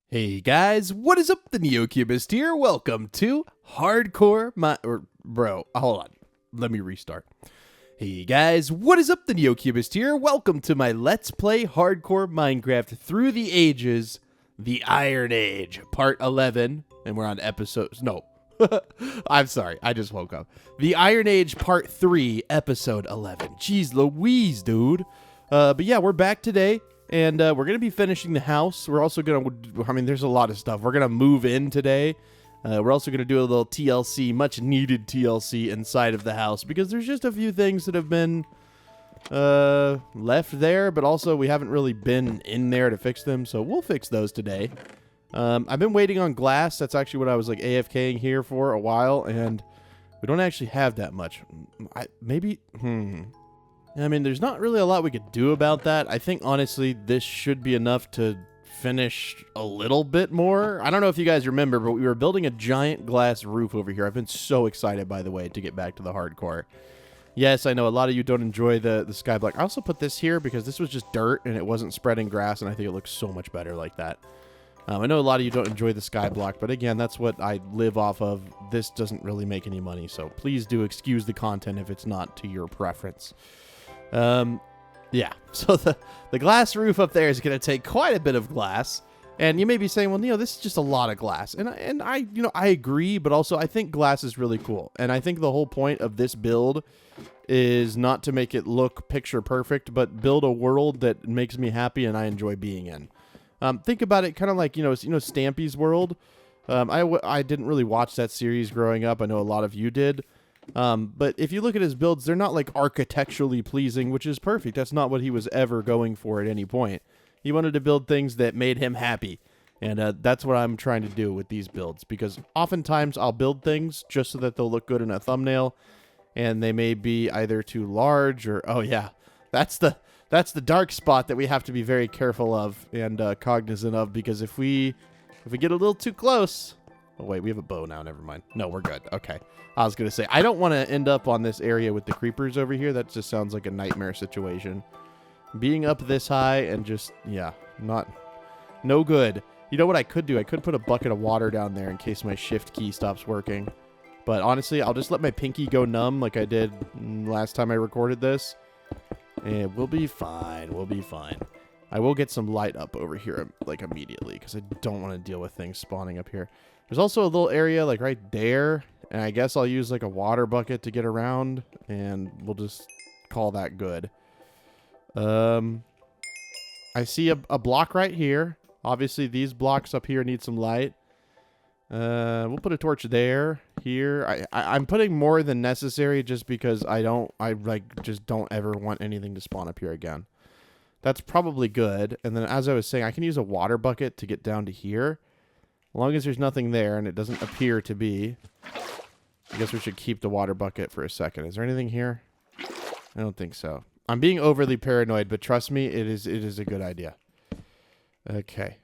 Hey guys, what is up? The NeoCubist here. Welcome to Hardcore Bro, hold on. Let me restart. Hey guys, what is up? The NeoCubist here. Welcome to my Let's Play Hardcore Minecraft Through the Ages, the Iron Age, Part 11. And we're on episodes. No. I'm sorry. I just woke up. The Iron Age Part 3, Episode 11. Jeez Louise, dude. But yeah, we're back today. And we're going to be finishing the house. We're also going to, I mean, there's a lot of stuff. We're going to move in today. We're also going to do a little TLC, much needed TLC inside of the house. Because there's just a few things that have been left there. But also we haven't really been in there to fix them. So we'll fix those today. I've been waiting on glass. That's actually what I was like AFKing here for a while. And we don't actually have that much. I mean, there's not really a lot we could do about that. I think, honestly, this should be enough to finish a little bit more. I don't know if you guys remember, but we were building a giant glass roof over here. I've been so excited, by the way, to get back to the hardcore. Yes, I know a lot of you don't enjoy the Skyblock. I also put this here because this was just dirt and it wasn't spreading grass, and I think it looks so much better like that. I know a lot of you don't enjoy the Skyblock, but again, that's what I live off of. This doesn't really make any money, so please do excuse the content if it's not to your preference. Yeah, so the glass roof up there is going to take quite a bit of glass, and you may be saying, well, this is just a lot of glass, and I agree, but also I think glass is really cool, and I think the whole point of this build is not to make it look picture perfect, but build a world that makes me happy and I enjoy being in. Think about it kind of like, Stampy's World. I didn't really watch that series growing up. I know a lot of you did. But if you look at his builds, they're not like architecturally pleasing, which is perfect. That's not what he was ever going for at any point. He wanted to build things that made him happy. And that's what I'm trying to do with these builds, because oftentimes I'll build things just so that they'll look good in a thumbnail, and they may be either too large or, oh yeah, that's the dark spot that we have to be very careful of and cognizant of, because if we get a little too close. Oh, wait, we have a bow now. Never mind. No, we're good. Okay. I was going to say, I don't want to end up on this area with the creepers over here. That just sounds like a nightmare situation. Being up this high and just, yeah, no good. You know what I could do? I could put a bucket of water down there in case my shift key stops working. But honestly, I'll just let my pinky go numb like I did last time I recorded this. And we'll be fine. We'll be fine. I will get some light up over here, like, immediately, because I don't want to deal with things spawning up here. There's also a little area, like, right there, and I guess I'll use, like, a water bucket to get around, and we'll just call that good. I see a block right here. Obviously, these blocks up here need some light. We'll put a torch there, here. I'm putting more than necessary just because I just don't ever want anything to spawn up here again. That's probably good. And then, as I was saying, I can use a water bucket to get down to here. As long as there's nothing there and it doesn't appear to be. I guess we should keep the water bucket for a second. Is there anything here? I don't think so. I'm being overly paranoid, but trust me, it is a good idea. Okay.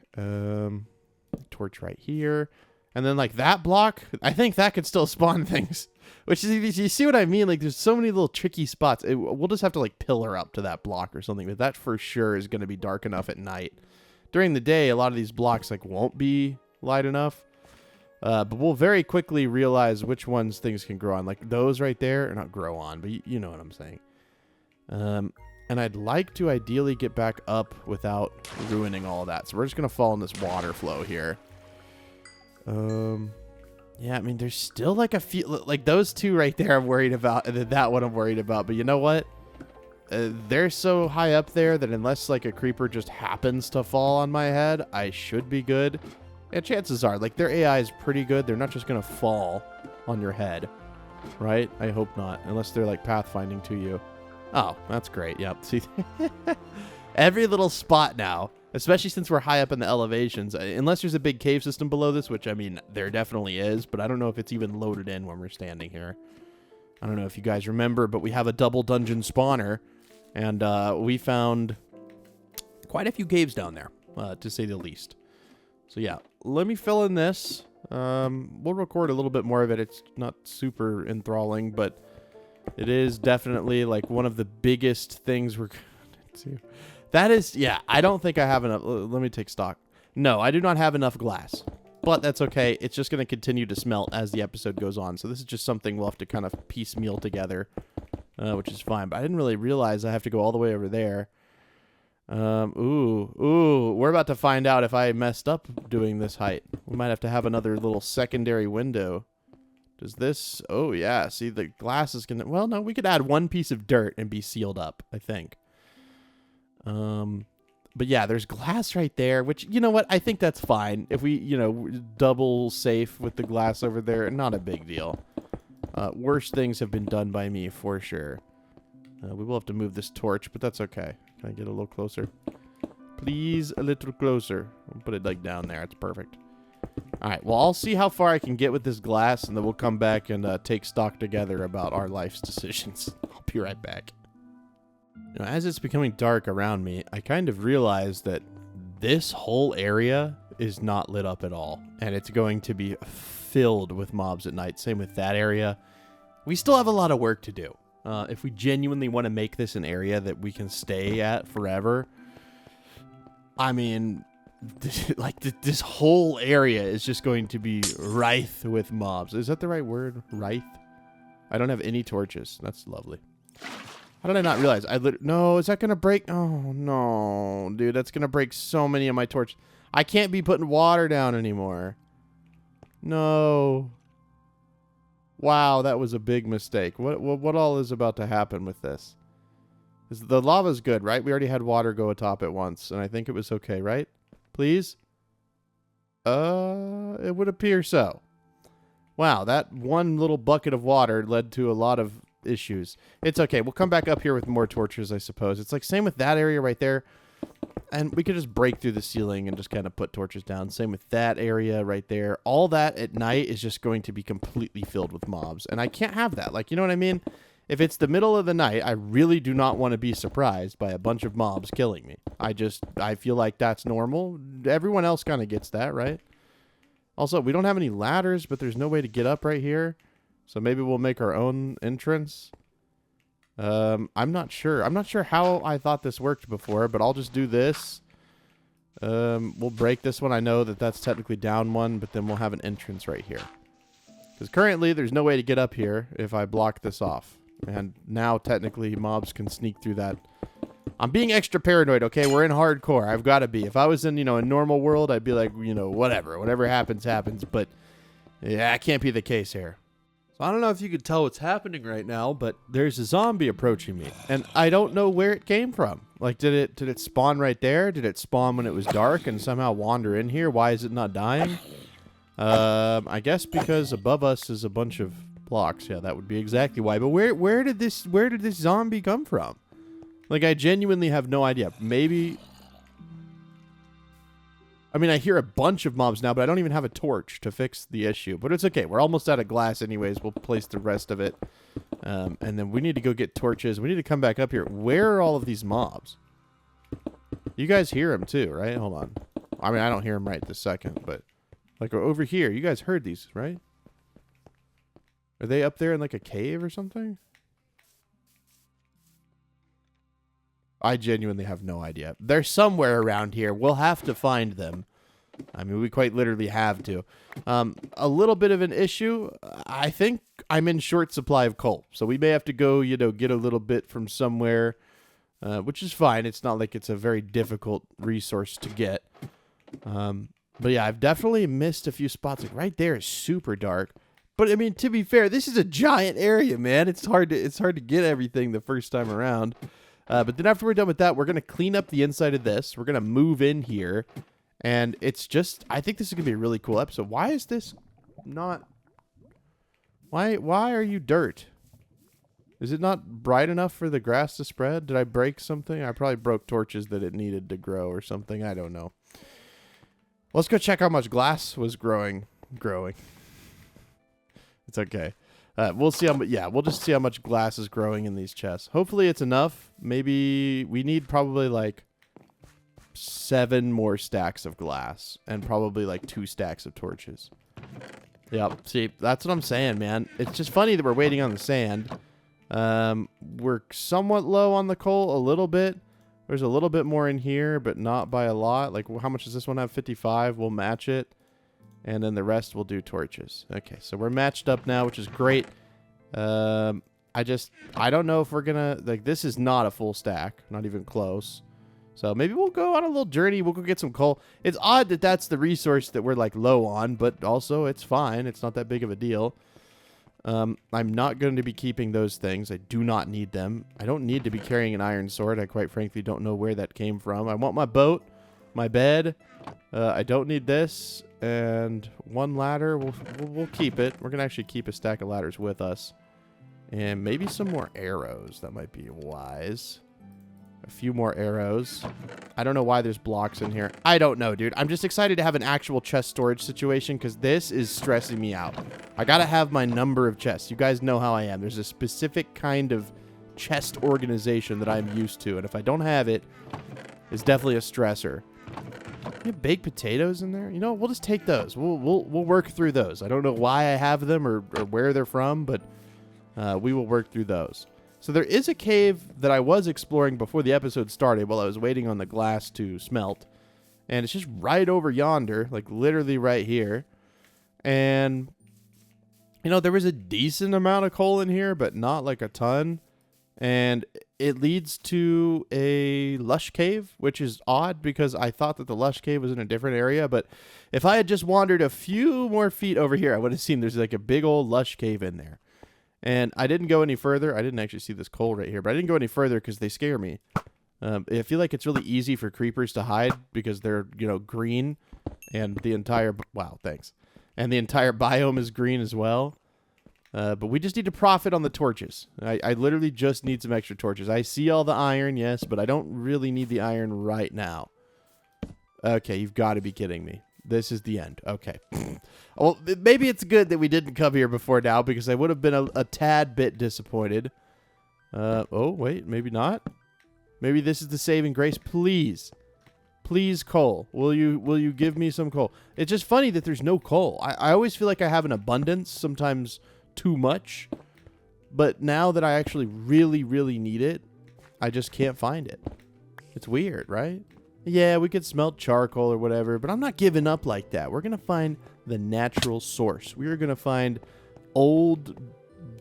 Torch right here. And then, like, that block, I think that could still spawn things. Which is, you see what I mean? Like, there's so many little tricky spots. We'll just have to, like, pillar up to that block or something. But that for sure is going to be dark enough at night. During the day, a lot of these blocks, like, won't be light enough. But we'll very quickly realize which ones things can grow on. Like, those right there, or not grow on, but you know what I'm saying. And I'd like to ideally get back up without ruining all that. So we're just going to fall in this water flow here. Yeah, I mean, there's still like a few, like those two right there I'm worried about, and then that one I'm worried about. But you know what? They're so high up there that unless like a creeper just happens to fall on my head, I should be good. And chances are, like, their AI is pretty good. They're not just going to fall on your head, right? I hope not, unless they're like pathfinding to you. Oh, that's great. Yep. See, every little spot now, especially since we're high up in the elevations, unless there's a big cave system below this, which, I mean, there definitely is, but I don't know if it's even loaded in when we're standing here. I don't know if you guys remember, but we have a double dungeon spawner, and we found quite a few caves down there, to say the least. So, yeah, let me fill in this. We'll record a little bit more of it. It's not super enthralling, but it is definitely, like, one of the biggest things we're going to do. That is, yeah, I don't think I have enough. Let me take stock. No, I do not have enough glass. But that's okay. It's just going to continue to smelt as the episode goes on. So this is just something we'll have to kind of piecemeal together, which is fine. But I didn't really realize I have to go all the way over there. Ooh, we're about to find out if I messed up doing this height. We might have to have another little secondary window. Does this... Oh, yeah. See, the glass is going to... Well, no, we could add one piece of dirt and be sealed up, I think. But yeah, there's glass right there, which, you know what? I think that's fine. If we, you know, double safe with the glass over there, not a big deal. Worse things have been done by me, for sure. We will have to move this torch, but that's okay. Can I get a little closer? Please, a little closer. I'll put it, like, down there. It's perfect. All right, well, I'll see how far I can get with this glass, and then we'll come back and take stock together about our life's decisions. I'll be right back. You know, as it's becoming dark around me, I kind of realized that this whole area is not lit up at all, and it's going to be filled with mobs at night. Same with that area. We still have a lot of work to do. If we genuinely want to make this an area that we can stay at forever, I mean, this whole area is just going to be rife with mobs. Is that the right word? Rife? I don't have any torches. That's lovely. How did I not realize? No, is that going to break? Oh, no. Dude, that's going to break so many of my torches. I can't be putting water down anymore. No. Wow, that was a big mistake. What all is about to happen with this? The lava's good, right? We already had water go atop it once, and I think it was okay, right? Please? It would appear so. Wow, that one little bucket of water led to a lot of issues. It's okay. We'll come back up here with more torches, I suppose. It's like same with that area right there. And we could just break through the ceiling and just kind of put torches down. Same with that area right there. All that at night is just going to be completely filled with mobs. And I can't have that. Like, you know what I mean? If it's the middle of the night, I really do not want to be surprised by a bunch of mobs killing me. I feel like that's normal. Everyone else kind of gets that, right? Also, we don't have any ladders, but there's no way to get up right here. So maybe we'll make our own entrance. I'm not sure. I'm not sure how I thought this worked before, but I'll just do this. We'll break this one. I know that that's technically down one, but then we'll have an entrance right here. Because currently, there's no way to get up here if I block this off. And now, technically, mobs can sneak through that. I'm being extra paranoid, okay? We're in hardcore. I've got to be. If I was in, you know, a normal world, I'd be like, you know, whatever. Whatever happens, happens. But, yeah, it can't be the case here. So I don't know if you could tell what's happening right now, but there's a zombie approaching me. And I don't know where it came from. Like, did it spawn right there? Did it spawn when it was dark and somehow wander in here? Why is it not dying? I guess because above us is a bunch of blocks. Yeah, that would be exactly why. But where did this zombie come from? Like, I genuinely have no idea. Maybe... I mean, I hear a bunch of mobs now, but I don't even have a torch to fix the issue. But it's okay. We're almost out of glass anyways. We'll place the rest of it. And then we need to go get torches. We need to come back up here. Where are all of these mobs? You guys hear them too, right? Hold on. I mean, I don't hear them right this second, but... Like, over here. You guys heard these, right? Are they up there in, like, a cave or something? I genuinely have no idea. They're somewhere around here. We'll have to find them. I mean, we quite literally have to. A little bit of an issue. I think I'm in short supply of coal. So we may have to go, you know, get a little bit from somewhere, which is fine. It's not like it's a very difficult resource to get. But yeah, I've definitely missed a few spots. Like right there is super dark. But I mean, to be fair, this is a giant area, man. It's hard to get everything the first time around. But then after we're done with that, we're going to clean up the inside of this. We're going to move in here. And it's just, I think this is going to be a really cool episode. Why is this not, why are you dirt? Is it not bright enough for the grass to spread? Did I break something? I probably broke torches that it needed to grow or something. I don't know. Let's go check how much glass was growing. It's okay. We'll see how much. Yeah, we'll just see how much glass is growing in these chests. Hopefully, it's enough. Maybe we need probably like 7 more stacks of glass and probably like 2 stacks of torches. Yep. See, that's what I'm saying, man. It's just funny that we're waiting on the sand. We're somewhat low on the coal, a little bit. There's a little bit more in here, but not by a lot. Like, how much does this one have? 55. We'll match it. And then the rest we'll do torches. Okay, so we're matched up now, which is great. I don't know if we're gonna, like, this is not a full stack. Not even close. So maybe we'll go on a little journey. We'll go get some coal. It's odd that that's the resource that we're, like, low on, but also it's fine. It's not that big of a deal. I'm not going to be keeping those things. I do not need them. I don't need to be carrying an iron sword. I quite frankly don't know where that came from. I want my boat, my bed. I don't need this. And one ladder, we'll keep it. We're going to actually keep a stack of ladders with us. And maybe some more arrows. That might be wise. A few more arrows. I don't know why there's blocks in here. I don't know, dude. I'm just excited to have an actual chest storage situation because this is stressing me out. I got to have my number of chests. You guys know how I am. There's a specific kind of chest organization that I'm used to. And if I don't have it, it's definitely a stressor. You have baked potatoes in there? You know, we'll just take those. We'll work through those. I don't know why I have them or where they're from, but we will work through those. So there is a cave that I was exploring before the episode started while I was waiting on the glass to smelt. And it's just right over yonder, like literally right here. And, you know, there was a decent amount of coal in here, but not like a ton. And it leads to a lush cave, which is odd because I thought that the lush cave was in a different area. But if I had just wandered a few more feet over here, I would have seen there's like a big old lush cave in there. And I didn't go any further. I didn't actually see this coal right here, but I didn't go any further because they scare me. I feel like it's really easy for creepers to hide because they're, you know, green, and the entire, wow, thanks. And the entire biome is green as well. But we just need to profit on the torches. I literally just need some extra torches. I see all the iron, yes, but I don't really need the iron right now. Okay, you've got to be kidding me. This is the end. Okay. Well, maybe it's good that we didn't come here before now because I would have been a tad bit disappointed. Oh, wait, maybe not. Maybe this is the saving grace. Please. Please, coal. Will you give me some coal? It's just funny that there's no coal. I always feel like I have an abundance, sometimes too much. But now that I actually really, really need it, I just can't find it. It's weird, right? Yeah, we could smelt charcoal or whatever, but I'm not giving up like that. We're going to find the natural source. We are going to find old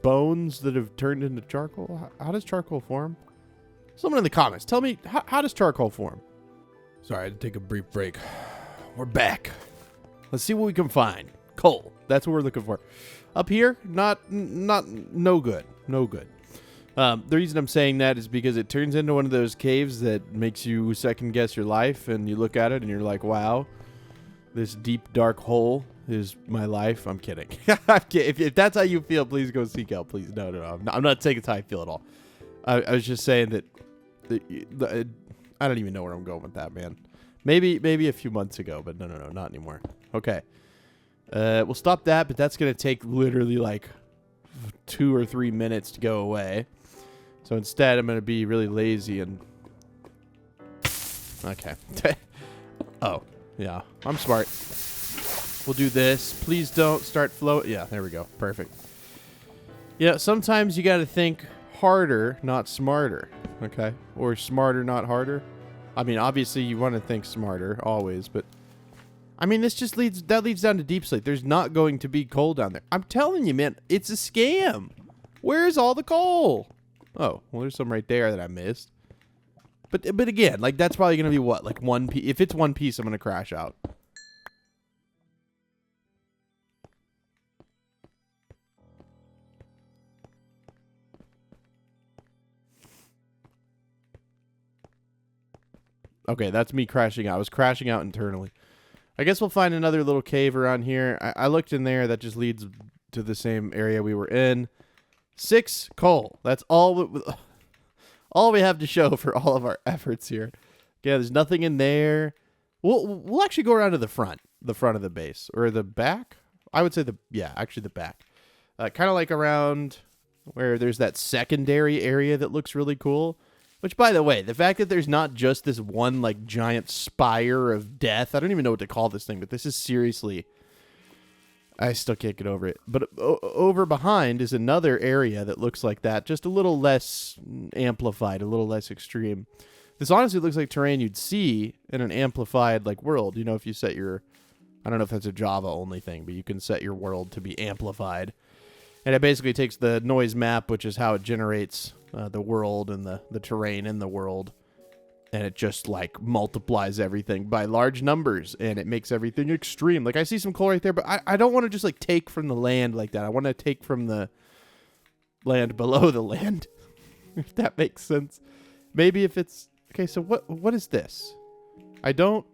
bones that have turned into charcoal. How does charcoal form? Someone in the comments, tell me, how does charcoal form? Sorry, I had to take a brief break. We're back. Let's see what we can find. Coal. That's what we're looking for. Up here, no good. No good. The reason I'm saying that is because it turns into one of those caves that makes you second guess your life, and you look at it and you're like, wow, this deep, dark hole is my life. I'm kidding. If that's how you feel, please go seek help. Please. No. I'm not saying it's how I feel at all. I was just saying that I don't even know where I'm going with that, man. Maybe a few months ago, but no, not anymore. Okay. We'll stop that, but that's going to take literally like 2 or 3 minutes to go away. So instead, I'm going to be really lazy and... Okay. Oh, yeah. I'm smart. We'll do this. Please don't start float. Yeah, there we go. Perfect. Yeah, sometimes you got to think harder, not smarter. Okay? Or smarter, not harder. I mean, obviously, you want to think smarter, always, but... I mean, this just leads down to deep sleep. There's not going to be coal down there. I'm telling you, man, it's a scam. Where's all the coal? Oh, well, there's some right there that I missed. But again, like, that's probably going to be what? Like, one piece. If it's one piece, I'm going to crash out. Okay, that's me crashing out. I was crashing out internally. I guess we'll find another little cave around here. I looked in there. That just leads to the same area we were in. 6 coal. That's all we have to show for all of our efforts here. Yeah, there's nothing in there. We'll actually go around to the front of the base. Or the back? I would say actually the back. Kind of like around where there's that secondary area that looks really cool. Which, by the way, the fact that there's not just this one, like, giant spire of death. I don't even know what to call this thing, but this is seriously... I still can't get over it. But over behind is another area that looks like that. Just a little less amplified, a little less extreme. This honestly looks like terrain you'd see in an amplified like world. You know, if you set your, I don't know if that's a Java only thing, but you can set your world to be amplified. And it basically takes the noise map, which is how it generates the world and the terrain in the world. And it just like multiplies everything by large numbers, and it makes everything extreme. Like I see some coal right there, but I don't want to just like take from the land like that. I want to take from the land below the land, if that makes sense. Maybe if it's okay. So what is this? I don't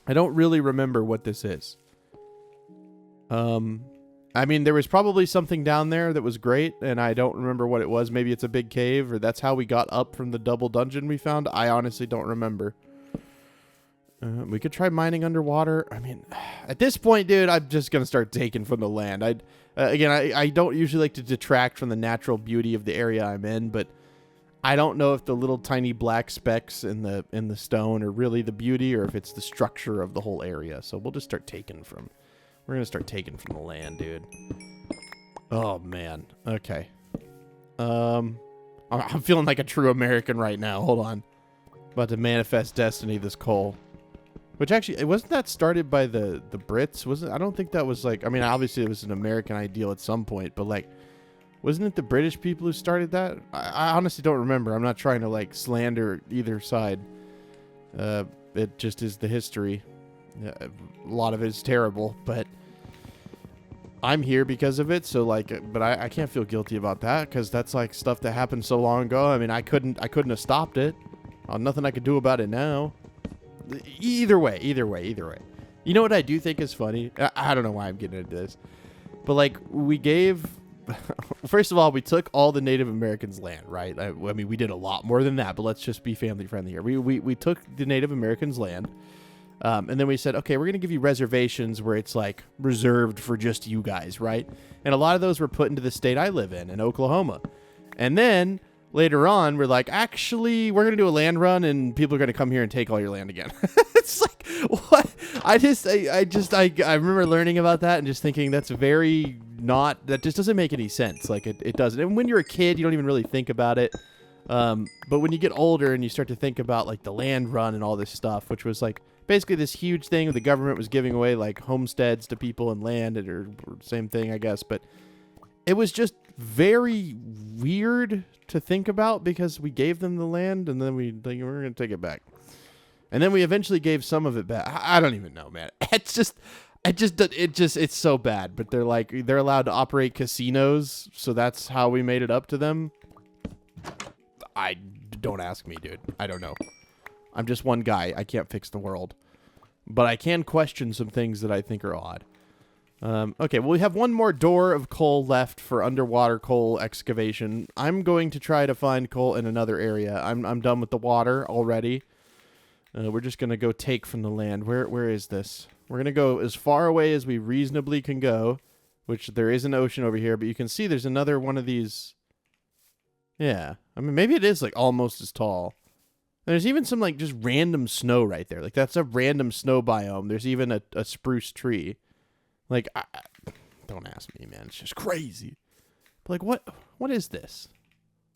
really remember what this is. I mean, there was probably something down there that was great, and I don't remember what it was. Maybe it's a big cave, or that's how we got up from the double dungeon we found. I honestly don't remember. We could try mining underwater. I mean, at this point, dude, I'm just going to start taking from the land. I don't usually like to detract from the natural beauty of the area I'm in, but I don't know if the little tiny black specks in the stone are really the beauty, or if it's the structure of the whole area. So we'll just start taking from... We're going to start taking from the land, dude. Oh, man. Okay. I'm feeling like a true American right now. Hold on. About to manifest destiny, this coal. Which actually, wasn't that started by the Brits? I don't think that was like... I mean, obviously it was an American ideal at some point, but like... Wasn't it the British people who started that? I honestly don't remember. I'm not trying to like slander either side. It just is the history. A lot of it is terrible, but I'm here because of it. So like, but I can't feel guilty about that, because that's like stuff that happened so long ago. I mean, I couldn't have stopped it. Nothing I could do about it now. Either way. You know what I do think is funny? I don't know why I'm getting into this, but like we gave. First of all, we took all the Native Americans' land, right? I mean, we did a lot more than that, but let's just be family friendly here. We took the Native Americans' land. And then we said, okay, we're going to give you reservations where it's like reserved for just you guys, right? And a lot of those were put into the state I live in Oklahoma. And then later on, we're like, actually, we're going to do a land run and people are going to come here and take all your land again. It's like, what? I remember learning about that and just thinking that just doesn't make any sense. Like it doesn't. And when you're a kid, you don't even really think about it. But when you get older and you start to think about like the land run and all this stuff, which was like, basically this huge thing the government was giving away like homesteads to people and land, or same thing, I guess. But it was just very weird to think about, because we gave them the land and then we're going to take it back. And then we eventually gave some of it back. I don't even know, man. It's so bad. But they're allowed to operate casinos. So that's how we made it up to them. Don't ask me, dude. I don't know. I'm just one guy. I can't fix the world. But I can question some things that I think are odd. Okay, well, we have one more door of coal left for underwater coal excavation. I'm going to try to find coal in another area. I'm done with the water already. We're just going to go take from the land. Where is this? We're going to go as far away as we reasonably can go, which there is an ocean over here, but you can see there's another one of these. Yeah, I mean, maybe it is like almost as tall. There's even some like just random snow right there. Like that's a random snow biome. There's even a spruce tree. Like, don't ask me, man. It's just crazy. But like, what is this?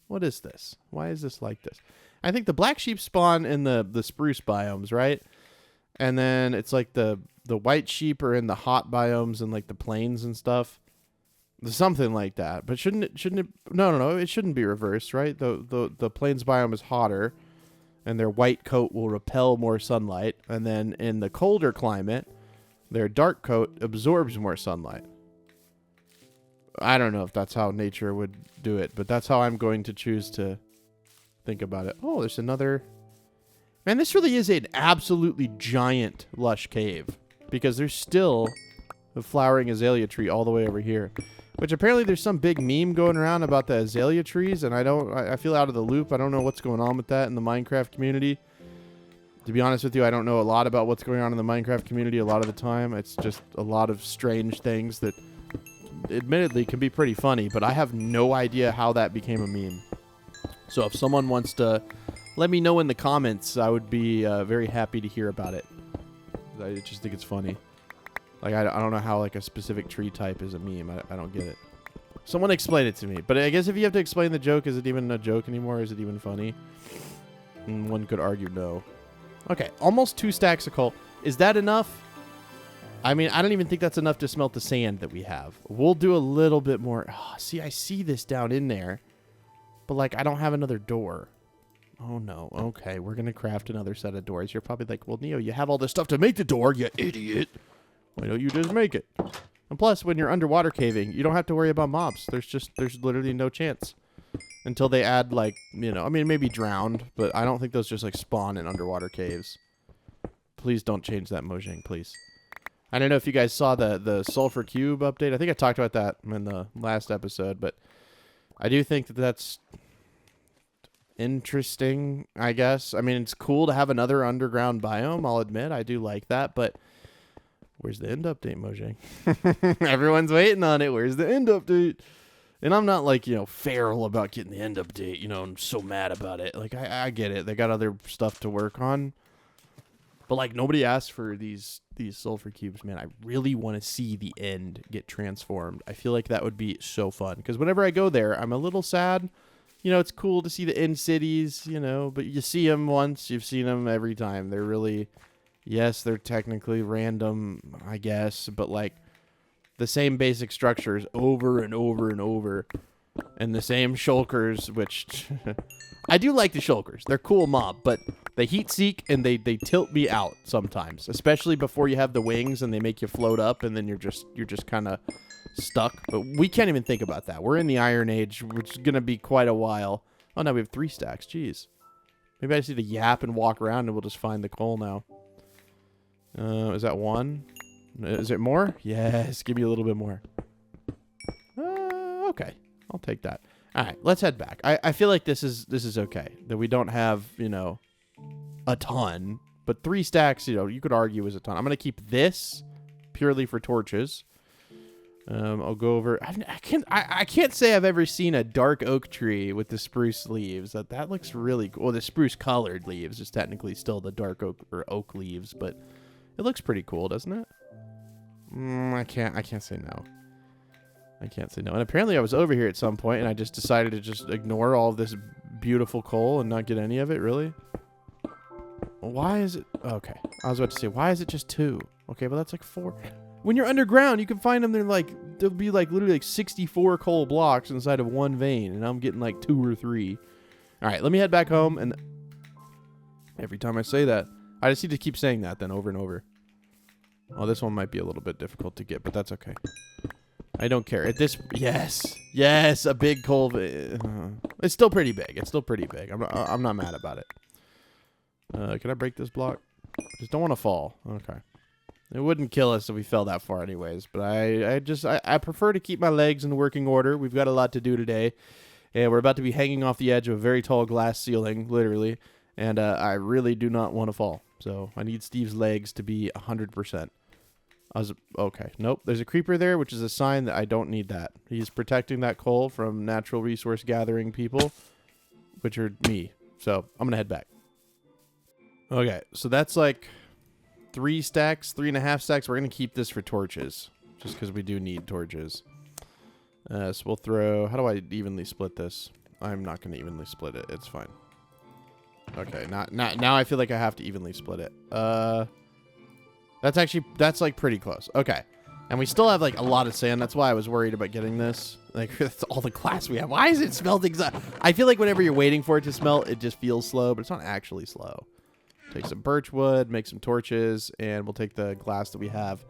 What is this? Why is this like this? I think the black sheep spawn in the spruce biomes, right? And then it's like the white sheep are in the hot biomes and like the plains and stuff. Something like that. But shouldn't it? No. It shouldn't be reversed, right? The plains biome is hotter, and their white coat will repel more sunlight. And then in the colder climate, their dark coat absorbs more sunlight. I don't know if that's how nature would do it, but that's how I'm going to choose to think about it. Oh, there's another. Man, this really is an absolutely giant lush cave, because there's still a flowering azalea tree all the way over here. Which apparently there's some big meme going around about the azalea trees, and I feel out of the loop. I don't know what's going on with that in the Minecraft community. To be honest with you, I don't know a lot about what's going on in the Minecraft community a lot of the time. It's just a lot of strange things that admittedly can be pretty funny, but I have no idea how that became a meme. So if someone wants to let me know in the comments, I would be very happy to hear about it. I just think it's funny. Like, I don't know how, like, a specific tree type is a meme. I don't get it. Someone explain it to me. But I guess if you have to explain the joke, is it even a joke anymore? Is it even funny? One could argue no. Okay, almost 2 stacks of coal. Is that enough? I mean, I don't even think that's enough to smelt the sand that we have. We'll do a little bit more. Oh, see, I see this down in there. But, like, I don't have another door. Oh, no. Okay, we're going to craft another set of doors. You're probably like, well, Neo, you have all this stuff to make the door, you idiot. Why don't you just make it? And plus, when you're underwater caving, you don't have to worry about mobs. There's literally no chance. Until they add, like, you know, I mean, maybe drowned, but I don't think those just, like, spawn in underwater caves. Please don't change that, Mojang, please. I don't know if you guys saw the Sulfur Cube update. I think I talked about that in the last episode, but I do think that that's interesting, I guess. I mean, it's cool to have another underground biome, I'll admit. I do like that, but where's the end update, Mojang? Everyone's waiting on it. Where's the end update? And I'm not, like, you know, feral about getting the end update. You know, I'm so mad about it. Like, I get it. They got other stuff to work on. But, like, nobody asked for these sulfur cubes, man. I really want to see the end get transformed. I feel like that would be so fun. Because whenever I go there, I'm a little sad. You know, it's cool to see the end cities, you know. But you see them once. You've seen them every time. They're really... Yes, they're technically random, I guess. But, like... The same basic structures over and over and over. And the same shulkers, which... I do like the shulkers. They're cool mob, but they heat seek and they tilt me out sometimes. Especially before you have the wings and they make you float up and then you're just kind of stuck. But we can't even think about that. We're in the Iron Age, which is going to be quite a while. Oh, no, we have 3 stacks. Jeez. Maybe I just need to yap and walk around and we'll just find the coal now. Is that 1? Is it more? Yes, give me a little bit more. Okay, I'll take that. All right, let's head back. I feel like this is okay. That we don't have, you know, a ton. But 3 stacks, you know, you could argue is a ton. I'm going to keep this purely for torches. I'll go over... I can't say I've ever seen a dark oak tree with the spruce leaves. That looks really cool. Well, the spruce colored leaves is technically still the dark oak or oak leaves, but it looks pretty cool, doesn't it? I can't say no. I can't say no. And apparently I was over here at some point and I just decided to just ignore all of this beautiful coal and not get any of it, really? Why is it... Okay. I was about to say, why is it just 2? Okay, well, that's like 4. When you're underground, you can find them. There'll be like literally like 64 coal blocks inside of 1 vein. And I'm getting like 2 or 3. All right, let me head back home. And every time I say that, I just need to keep saying that then over and over. Oh, this one might be a little bit difficult to get, but that's okay. I don't care. At this, yes, a big coal. It's still pretty big. It's still pretty big. I'm not mad about it. Can I break this block? Just don't want to fall. Okay. It wouldn't kill us if we fell that far, anyways. But I prefer to keep my legs in working order. We've got a lot to do today, and we're about to be hanging off the edge of a very tall glass ceiling, literally. And I really do not want to fall. So I need Steve's legs to be 100%. Okay. Nope. There's a creeper there, which is a sign that I don't need that. He's protecting that coal from natural resource gathering people, which are me. So I'm going to head back. Okay. So that's like 3 stacks, 3.5 stacks. We're going to keep this for torches just because we do need torches. So we'll throw... How do I evenly split this? I'm not going to evenly split it. It's fine. Okay, now I feel like I have to evenly split it. That's like pretty close. Okay. And we still have like a lot of sand. That's why I was worried about getting this. Like, that's all the glass we have. Why is it smelting? I feel like whenever you're waiting for it to smelt, it just feels slow, but it's not actually slow. Take some birch wood, make some torches, and we'll take the glass that we have.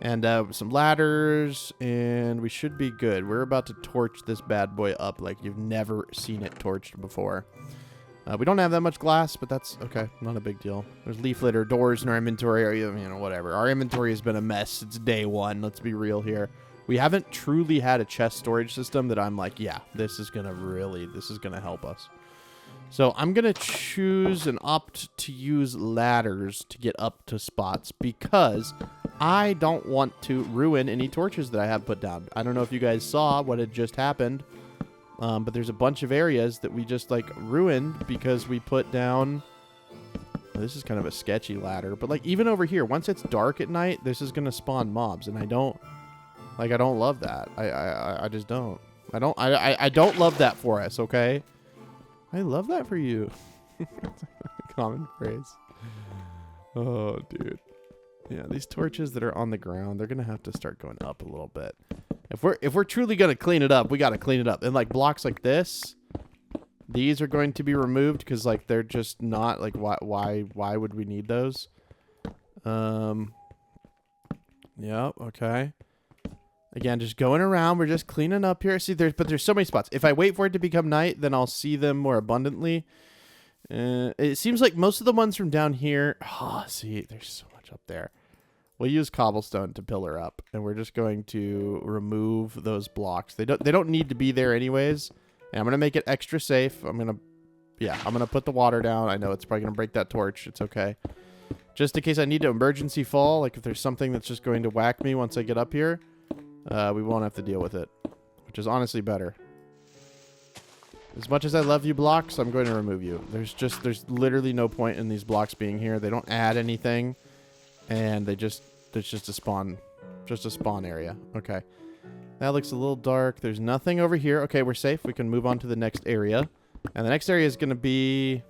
And some ladders, and we should be good. We're about to torch this bad boy up like you've never seen it torched before. We don't have that much glass, but that's okay. Not a big deal. There's leaf litter doors in our inventory, or, you know, whatever. Our inventory has been a mess since day 1. Let's be real here. We haven't truly had a chest storage system that I'm like, yeah, this is going to help us. So I'm going to choose and opt to use ladders to get up to spots because I don't want to ruin any torches that I have put down. I don't know if you guys saw what had just happened. But there's a bunch of areas that we just, like, ruined because we put down... Well, this is kind of a sketchy ladder. But, like, even over here, once it's dark at night, this is going to spawn mobs. And I don't love that. I just don't. I don't love that for us, okay? I love that for you. Common phrase. Oh, dude. Yeah, these torches that are on the ground, they're gonna have to start going up a little bit. If we're truly gonna clean it up, we gotta clean it up. And like blocks like this, these are going to be removed because like they're just not like why would we need those? Yep, okay. Again, just going around, we're just cleaning up here. See, there's so many spots. If I wait for it to become night, then I'll see them more abundantly. It seems like most of the ones from down here. Oh, see, there's so much up there. We'll use cobblestone to pillar up, and we're just going to remove those blocks. They don't need to be there anyways. And I'm gonna make it extra safe. I'm gonna put the water down. I know it's probably gonna break that torch. It's okay. Just in case I need to emergency fall, like if there's something that's just going to whack me once I get up here, we won't have to deal with it, which is honestly better. As much as I love you blocks, I'm going to remove you. There's literally no point in these blocks being here. They don't add anything, and there's just a spawn area. Okay. That looks a little dark. There's nothing over here. Okay, we're safe. We can move on to the next area. And the next area is going to be,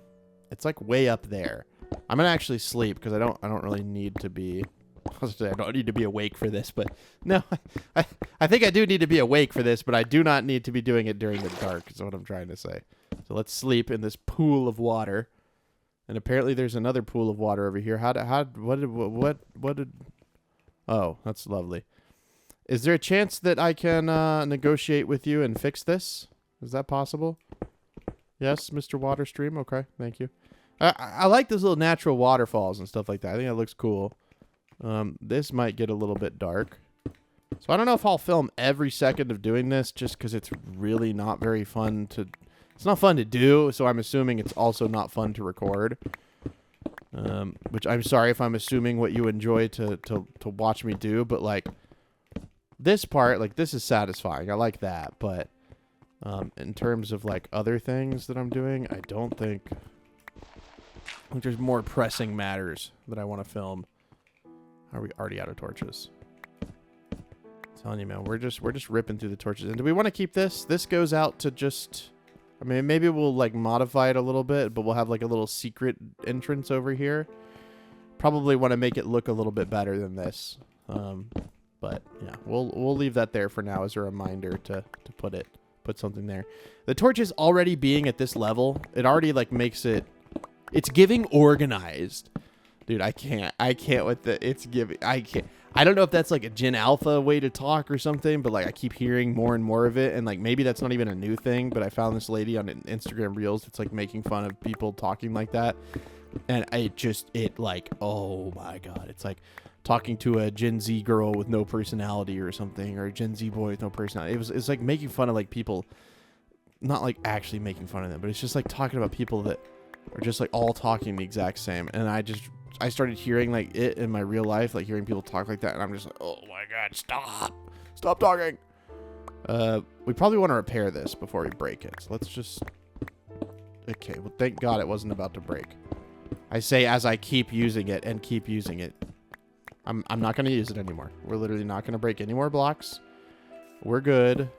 it's like way up there. I'm going to actually sleep because I don't really need to be, I don't need to be awake for this, but no, I think I do need to be awake for this, but I do not need to be doing it during the dark is what I'm trying to say. So let's sleep in this pool of water. And apparently there's another pool of water over here. What did, oh, that's lovely. Is there a chance that I can negotiate with you and fix this? Is that possible? Yes, Mr. Water Stream. Okay, thank you. I like those little natural waterfalls and stuff like that. I think that looks cool. This might get a little bit dark. So I don't know if I'll film every second of doing this just because it's really not very fun to... It's not fun to do, so I'm assuming it's also not fun to record. Which I'm sorry if I'm assuming what you enjoy to watch me do, but like... This part, like, this is satisfying. I like that, but in terms of, like, other things that I'm doing, I don't think... Like, there's more pressing matters that I want to film. Are we already out of torches? I'm telling you, man, we're just ripping through the torches. And do we want to keep this? This goes out to just... I mean, maybe we'll, like, modify it a little bit, but we'll have, like, a little secret entrance over here. Probably want to make it look a little bit better than this. But yeah, we'll leave that there for now as a reminder to put something there. The torches already being at this level, it already like makes it, it's giving organized. Dude, I can't with the, it's giving, I don't know if that's like a Gen Alpha way to talk or something, but like I keep hearing more and more of it. And like, maybe that's not even a new thing, but I found this lady on Instagram Reels that's like making fun of people talking like that. And it like, oh my God, it's like talking to a Gen Z girl with no personality or something, or a Gen Z boy with no personality. It's like making fun of like people, not like actually making fun of them, but it's just like talking about people that are just like all talking the exact same. And I started hearing like it in my real life, like hearing people talk like that. And I'm just like, oh my God, stop talking. We probably want to repair this before we break it. So let's just, okay. Well, thank God it wasn't about to break. I say as I keep using it and keep using it. I'm not going to use it anymore. We're literally not going to break any more blocks. We're good.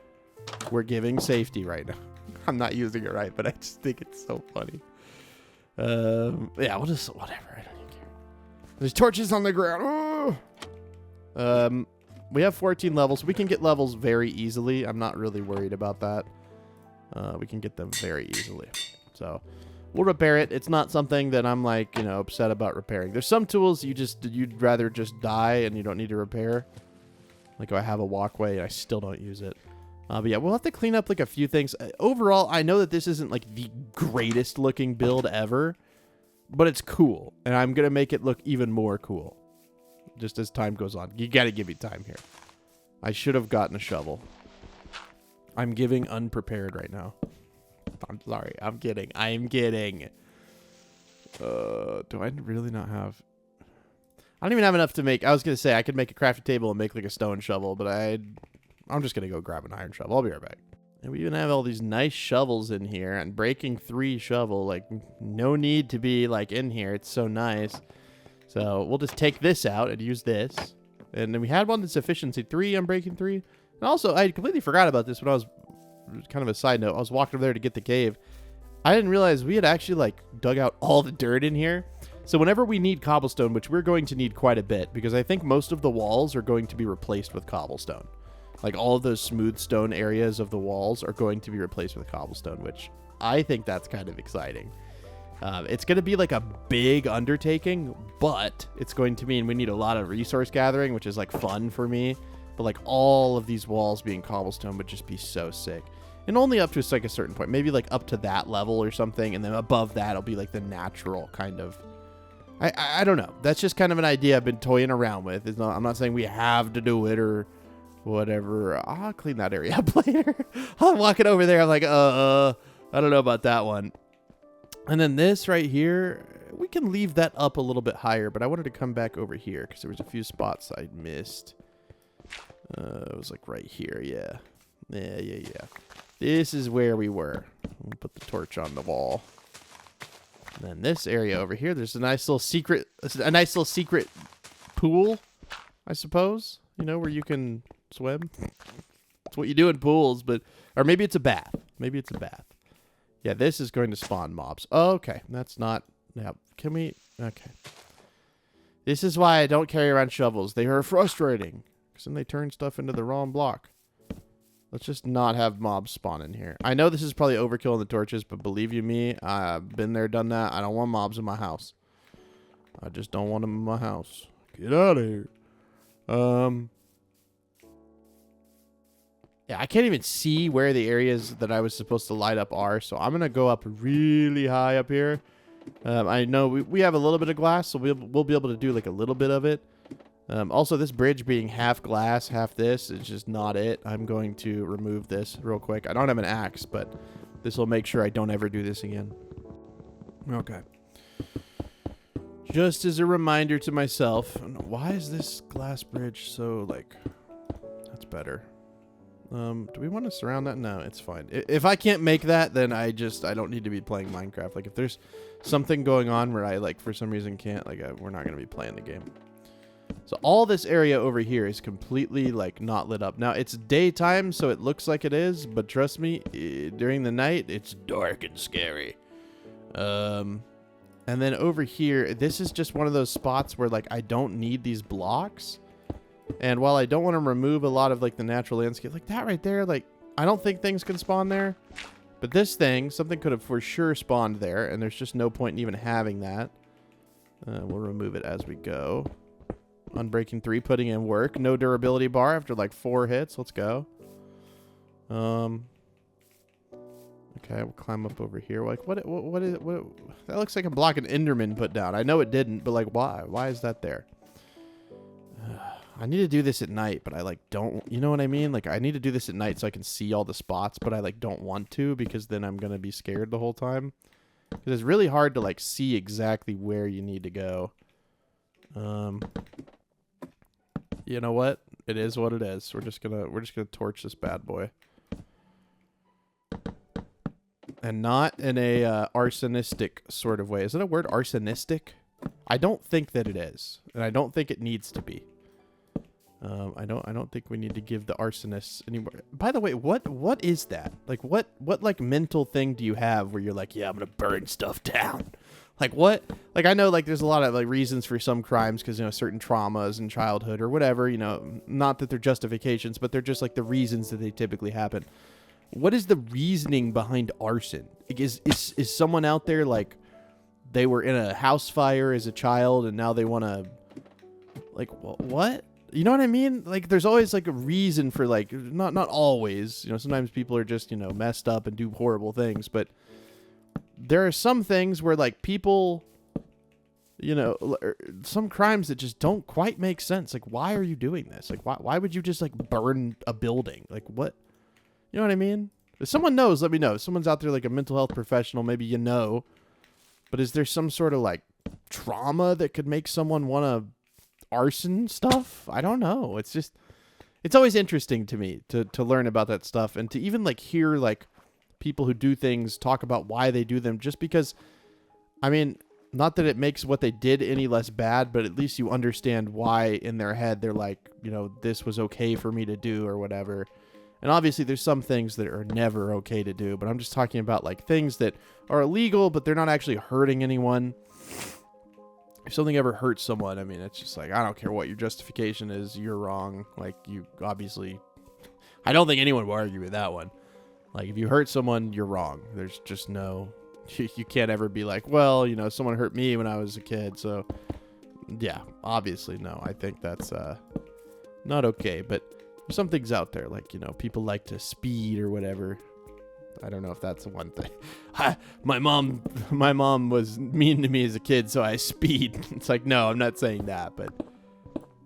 We're giving safety right now. I'm not using it right, but I just think it's so funny. Yeah, we'll just, whatever. I don't even care. There's torches on the ground. Oh! We have 14 levels. We can get levels very easily. I'm not really worried about that. We can get them very easily. So... We'll repair it. It's not something that I'm like, you know, upset about repairing. There's some tools you'd rather just die and you don't need to repair. Like I have a walkway and I still don't use it. But yeah, we'll have to clean up like a few things. Overall, I know that this isn't like the greatest looking build ever, but it's cool. And I'm going to make it look even more cool. Just as time goes on. You got to give me time here. I should have gotten a shovel. I'm giving unprepared right now. I'm sorry. I'm kidding. Do I really not have... I don't even have enough to make... I was going to say I could make a crafting table and make like a stone shovel, but I'm just going to go grab an iron shovel. I'll be right back. And we even have all these nice shovels in here, and breaking 3 shovel. Like, no need to be like in here. It's so nice. So we'll just take this out and use this. And then we had one that's efficiency 3 on breaking 3. And also, I completely forgot about this when I was... Kind of a side note. I was walking over there to get the cave. I didn't realize we had actually like dug out all the dirt in here. So whenever we need cobblestone, which we're going to need quite a bit, because I think most of the walls are going to be replaced with cobblestone. Like all of those smooth stone areas of the walls are going to be replaced with cobblestone, which I think that's kind of exciting. It's going to be like a big undertaking, but it's going to mean we need a lot of resource gathering, which is like fun for me. But like all of these walls being cobblestone would just be so sick. And only up to like a certain point, maybe like up to that level or something. And then above that, it'll be like the natural kind of, I don't know. That's just kind of an idea I've been toying around with. I'm not saying we have to do it or whatever. I'll clean that area up later. I'm walking over there. I'm like, I don't know about that one. And then this right here, we can leave that up a little bit higher, but I wanted to come back over here because there was a few spots I missed. It was like right here. Yeah. This is where we were. We'll put the torch on the wall. And then this area over here, there's a nice little secret pool, I suppose, you know, where you can swim. It's what you do in pools, or maybe it's a bath. Yeah, this is going to spawn mobs. Oh, okay. That's not, yeah. Okay. This is why I don't carry around shovels. They are frustrating, because then they turn stuff into the wrong block. Let's just not have mobs spawn in here. I know this is probably overkill in the torches, but believe you me, I've been there, done that. I don't want mobs in my house. I just don't want them in my house. Get out of here. Yeah, I can't even see where the areas that I was supposed to light up are, so I'm going to go up really high up here. I know we have a little bit of glass, so we'll be able to do like a little bit of it. Also, this bridge being half glass, half this is just not it. I'm going to remove this real quick. I don't have an axe, but this will make sure I don't ever do this again. Okay. Just as a reminder to myself, why is this glass bridge so, like, that's better. Do we want to surround that? No, it's fine. If I can't make that, then I don't need to be playing Minecraft. Like, if there's something going on where I, like, for some reason can't, like, we're not going to be playing the game. So all this area over here is completely, like, not lit up. Now, it's daytime, so it looks like it is, but trust me, during the night, it's dark and scary. And then over here, this is just one of those spots where, like, I don't need these blocks. And while I don't want to remove a lot of, like, the natural landscape, like that right there, like, I don't think things can spawn there. But this thing, something could have for sure spawned there, and there's just no point in even having that. We'll remove it as we go. Unbreaking 3, putting in work. No durability bar after, like, 4 hits. Let's go. Okay, we'll climb up over here. Like, what is it? That looks like a block an Enderman put down. I know it didn't, but, like, why? Why is that there? I need to do this at night, but I, like, don't, you know what I mean? Like, I need to do this at night so I can see all the spots, but I, like, don't want to because then I'm going to be scared the whole time. Because it's really hard to, like, see exactly where you need to go. You know what? It is what it is. We're just gonna torch this bad boy. And not in a arsonistic sort of way. Is it a word, arsonistic? I don't think that it is. And I don't think it needs to be. I don't think we need to give the arsonists anymore. By the way, what is that? Like what like mental thing do you have where you're like, yeah, I'm gonna burn stuff down? Like what? Like I know like there's a lot of like reasons for some crimes because you know certain traumas in childhood or whatever, you know, not that they're justifications, but they're just like the reasons that they typically happen. What is the reasoning behind arson? Is someone out there like they were in a house fire as a child and now they want to like what? You know what I mean? Like there's always like a reason for like not always, you know, sometimes people are just, you know, messed up and do horrible things, but there are some things where like people, you know, some crimes that just don't quite make sense. Like why are you doing this? Like why would you just like burn a building? Like what? You know what I mean? If someone knows, let me know. If someone's out there like a mental health professional, maybe you know. But is there some sort of like trauma that could make someone want to arson stuff? I don't know. It's just, it's always interesting to me to learn about that stuff and to even like hear like people who do things talk about why they do them, just because, I mean, not that it makes what they did any less bad, but at least you understand why in their head they're like, you know, this was okay for me to do or whatever. And obviously there's some things that are never okay to do, but I'm just talking about like things that are illegal, but they're not actually hurting anyone. If something ever hurts someone, I mean, it's just like, I don't care what your justification is, you're wrong. Like, you obviously, I don't think anyone will argue with that one. Like, if you hurt someone, you're wrong. There's just no, you can't ever be like, well, you know, someone hurt me when I was a kid, so yeah, obviously, no. I think that's not okay, but there's some things out there, like, you know, people like to speed or whatever. I don't know if that's the one thing. My mom was mean to me as a kid, so I speed. It's like, no, I'm not saying that, but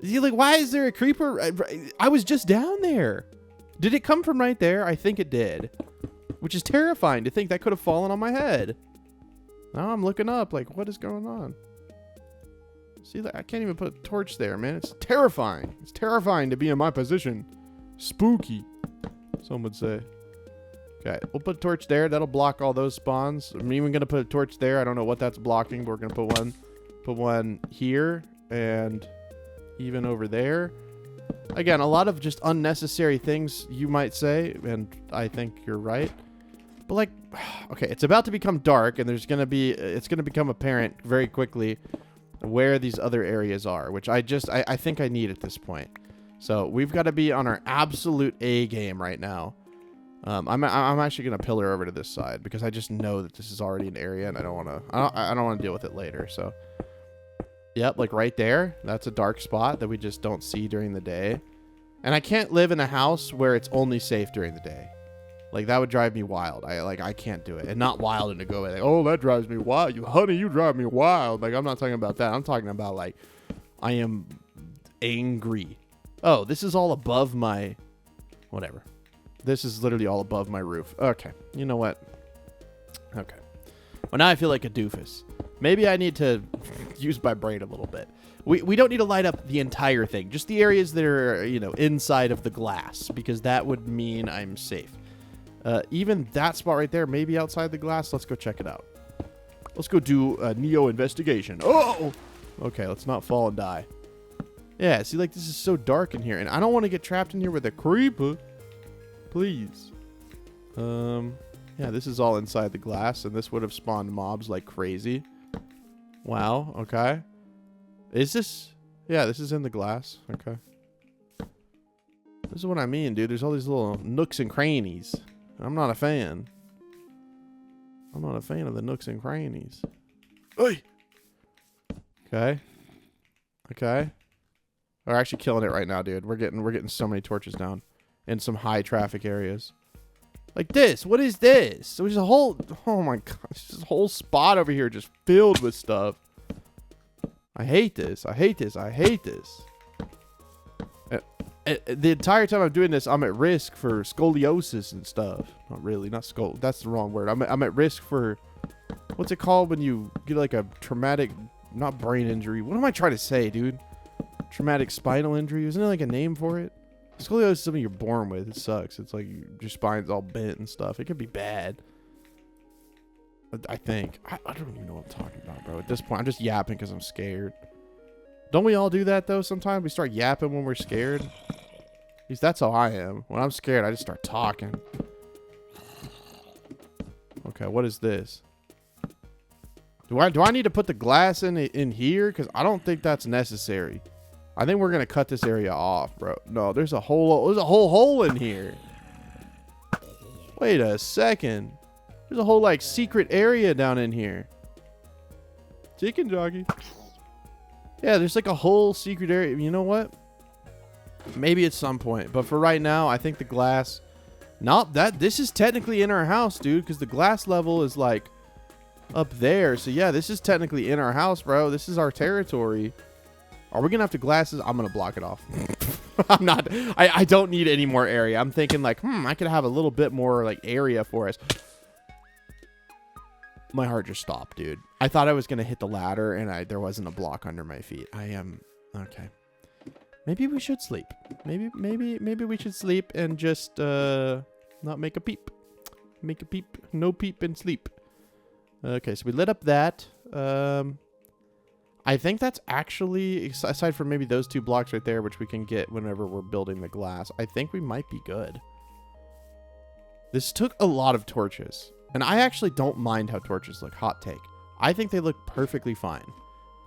you're like, why is there a creeper? I was just down there. Did it come from right there? I think it did, which is terrifying to think that could have fallen on my head. Now I'm looking up, like, what is going on? See, I can't even put a torch there, man. It's terrifying. It's terrifying to be in my position. Spooky, some would say. Okay, we'll put a torch there. That'll block all those spawns. I'm even going to put a torch there. I don't know what that's blocking, but we're going to put one here and even over there. Again, a lot of just unnecessary things, you might say, and I think you're right. But like, okay, it's about to become dark, and it's going to become apparent very quickly where these other areas are, which I think I need at this point. So we've got to be on our absolute A game right now. I'm actually gonna pillar over to this side because I just know that this is already an area, and I don't want to deal with it later. So, yep, like right there, that's a dark spot that we just don't see during the day. And I can't live in a house where it's only safe during the day. Like, that would drive me wild. I can't do it. And not wild in a good way. Like, oh, that drives me wild. You drive me wild. Like, I'm not talking about that. I'm talking about, like, I am angry. Oh, this is all above my, whatever. This is literally all above my roof. Okay. You know what? Okay. Well, now I feel like a doofus. Maybe I need to use my brain a little bit. We don't need to light up the entire thing. Just the areas that are, you know, inside of the glass. Because that would mean I'm safe. Even that spot right there, maybe outside the glass. Let's go check it out. Let's go do a Neo investigation. Oh! Okay, let's not fall and die. Yeah, see, like, this is so dark in here. And I don't want to get trapped in here with a creeper. Please. Yeah, this is all inside the glass, and this would have spawned mobs like crazy. Wow, okay. Is this? Yeah, this is in the glass. Okay. This is what I mean, dude. There's all these little nooks and crannies. I'm not a fan. I'm not a fan of the nooks and crannies. Oi! Okay. Okay. We're actually killing it right now, dude. We're getting so many torches down. In some high traffic areas. Like this. What is this? There's a whole, oh my god, there's this whole spot over here just filled with stuff. I hate this. I hate this. I hate this. The entire time I'm doing this, I'm at risk for scoliosis and stuff. Not really, not skull. That's the wrong word. I'm at risk for, what's it called when you get like a traumatic, not brain injury. What am I trying to say, dude? Traumatic spinal injury. Isn't there like a name for it? Scoliosis is something you're born with. It sucks. It's like your spine's all bent and stuff. It could be bad. I think. I don't even know what I'm talking about, bro. At this point, I'm just yapping because I'm scared. Don't we all do that, though, sometimes? We start yapping when we're scared. At least that's how I am. When I'm scared, I just start talking. Okay, what is this? Do I need to put the glass in here? Because I don't think that's necessary. I think we're gonna cut this area off, bro. No, there's a whole hole in here. Wait a second. There's a whole like secret area down in here. Chicken jockey. Yeah, there's like a whole secret area. You know what? Maybe at some point, but for right now, I think the glass. Not that this is technically in our house, dude, because the glass level is like up there. So yeah, this is technically in our house, bro. This is our territory. Are we gonna have to glasses? I'm gonna block it off. I'm not. I don't need any more area. I'm thinking like, I could have a little bit more like area for us. My heart just stopped, dude. I thought I was gonna hit the ladder, and there wasn't a block under my feet. I am okay. Maybe we should sleep. Maybe we should sleep and just not make a peep. Make a peep. No peep and sleep. Okay, so we lit up that. I think that's actually, aside from maybe those two blocks right there, which we can get whenever we're building the glass, I think we might be good. This took a lot of torches. And I actually don't mind how torches look. Hot take. I think they look perfectly fine.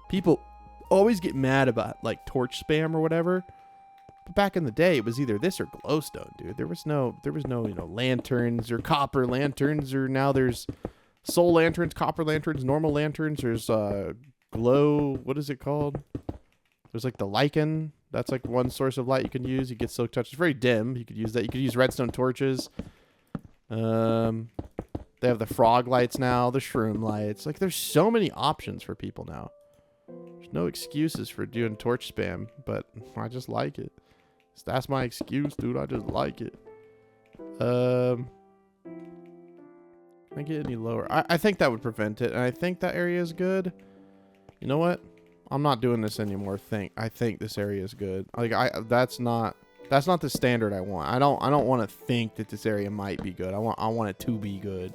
People always get mad about like torch spam or whatever. But back in the day, it was either this or glowstone, dude. There was no, lanterns or copper lanterns, or now there's soul lanterns, copper lanterns, normal lanterns. There's glow. What is it called? There's like the lichen. That's like one source of light you can use. You get silk touch. It's very dim. You could use that. You could use redstone torches. They have the frog lights now, the shroom lights. Like, there's so many options for people now. There's no excuses for doing torch spam, but I just like it. That's my excuse, dude. I just like it. Can I get any lower? I think that would prevent it, and I think that area is good. You know what? I'm not doing this anymore. I think this area is good. Like, that's not the standard I want. I don't want to think that this area might be good. I want it to be good.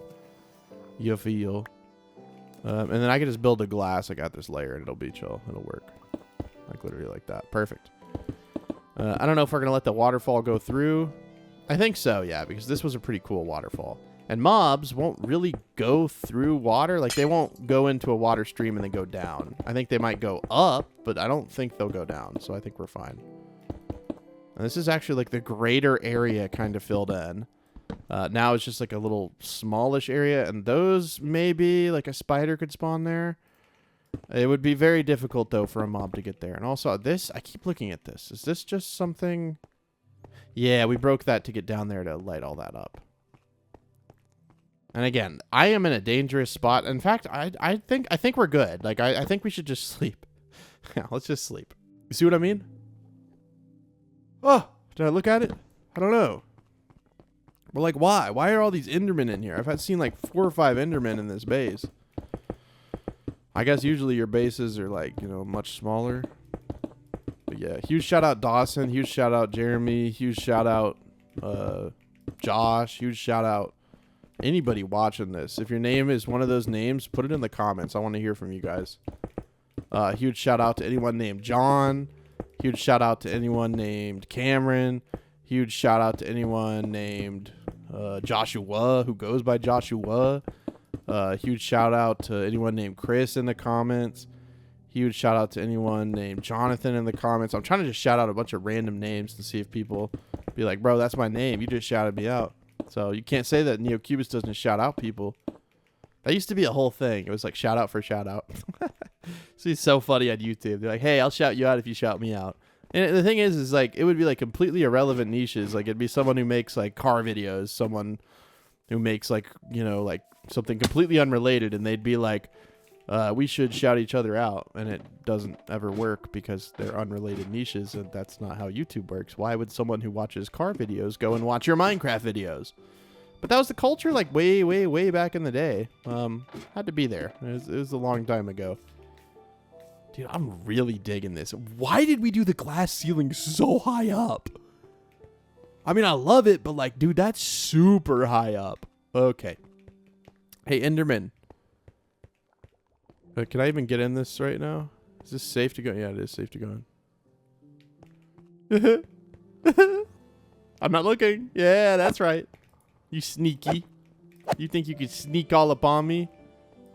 You feel? And then I can just build a glass. I got this layer, and it'll be chill. It'll work. Like, literally like that. Perfect. I don't know if we're gonna let the waterfall go through. I think so, yeah, because this was a pretty cool waterfall. And mobs won't really go through water. Like, they won't go into a water stream and then go down. I think they might go up, but I don't think they'll go down. So I think we're fine. And this is actually like the greater area kind of filled in. Now it's just like a little smallish area. And those maybe like a spider could spawn there. It would be very difficult, though, for a mob to get there. And also this, I keep looking at this. Is this just something? Yeah, we broke that to get down there to light all that up. And again, I am in a dangerous spot. In fact, I think we're good. Like, I think we should just sleep. Yeah, let's just sleep. You see what I mean? Oh, did I look at it? I don't know. But like, why? Why are all these Endermen in here? I've seen like 4 or 5 Endermen in this base. I guess usually your bases are like, much smaller. But yeah, huge shout out Dawson. Huge shout out Jeremy. Huge shout out Josh. Huge shout out anybody watching this. If your name is one of those names, put it in the comments. I want to hear from you guys. Huge shout out to anyone named John. Huge shout out to anyone named Cameron. Huge shout out to anyone named Joshua, who goes by Joshua. Huge shout out to anyone named Chris in the comments. Huge shout out to anyone named Jonathan in the comments. I'm trying to just shout out a bunch of random names to see if people be like, bro, that's my name. You just shouted me out. So you can't say that NeoCubus doesn't shout out people. That used to be a whole thing. It was like shout out for shout out. So it's so funny on YouTube. They're like, hey, I'll shout you out if you shout me out. And the thing is like, it would be like completely irrelevant niches. Like, it'd be someone who makes like car videos, someone who makes like, like something completely unrelated, and they'd be like, we should shout each other out. And it doesn't ever work because they're unrelated niches, and that's not how YouTube works. Why would someone who watches car videos go and watch your Minecraft videos? But that was the culture like way, way, way back in the day. Had to be there. It was a long time ago. Dude, I'm really digging this. Why did we do the glass ceiling so high up? I mean, I love it, but like, dude, that's super high up. Okay. Hey, Enderman. Can I even get in this right now? Is this safe to go? Yeah, it is safe to go in. I'm not looking. Yeah, that's right. You sneaky. You think you could sneak all up on me?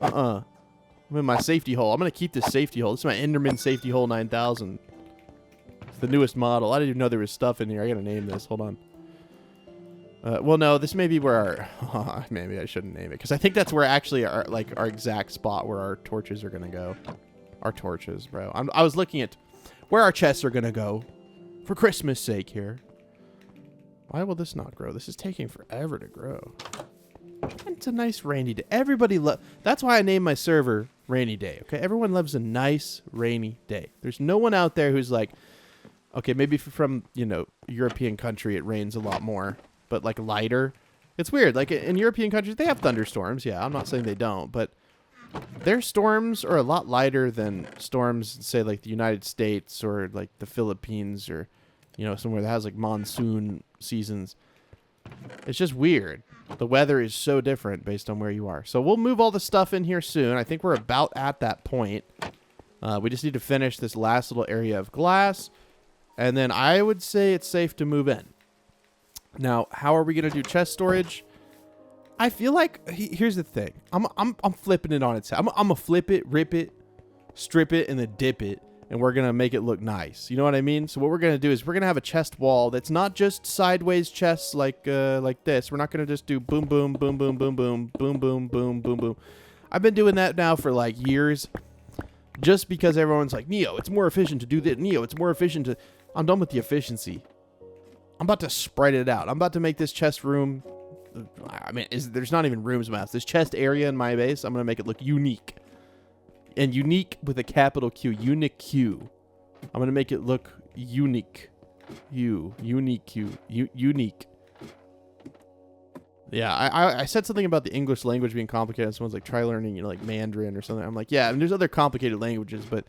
I'm in my safety hole. I'm going to keep this safety hole. This is my Enderman Safety Hole 9000. It's the newest model. I didn't even know there was stuff in here. I got to name this. Hold on. Well, no, this may be where our... maybe I shouldn't name it, because I think that's where actually our exact spot where our torches are going to go. Our torches, bro. I was looking at where our chests are going to go. For Christmas' sake here. Why will this not grow? This is taking forever to grow. It's a nice rainy day. Everybody that's why I named my server Rainy Day. Okay, everyone loves a nice rainy day. There's no one out there who's like, okay, maybe from European country it rains a lot more, but like lighter. It's weird. Like in European countries they have thunderstorms. Yeah, I'm not saying they don't, but their storms are a lot lighter than storms, say like the United States or like the Philippines or somewhere that has like monsoon seasons. It's just weird. The weather is so different based on where you are. So we'll move all the stuff in here soon. I think we're about at that point. We just need to finish this last little area of glass. And then I would say it's safe to move in. Now, how are we going to do chest storage? I feel like here's the thing. I'm flipping it on its head. I'm gonna flip it, rip it, strip it, and then dip it, and we're gonna make it look nice. You know what I mean? So what we're gonna do is we're gonna have a chest wall that's not just sideways chests like this. We're not gonna just do boom boom boom boom boom boom boom boom boom boom boom. I've been doing that now for like years, just because everyone's like, Neo, it's more efficient to do this. Neo, it's more efficient to. I'm done with the efficiency. I'm about to spread it out. I'm about to make this chest room. I mean, there's not even rooms maps. This chest area in my base, I'm going to make it look unique. And unique with a capital Q. Unique Q. I'm going to make it look unique. Unique Q. Unique. Yeah, I said something about the English language being complicated. Someone's like, try learning, like Mandarin or something. I'm like, yeah, and there's other complicated languages, but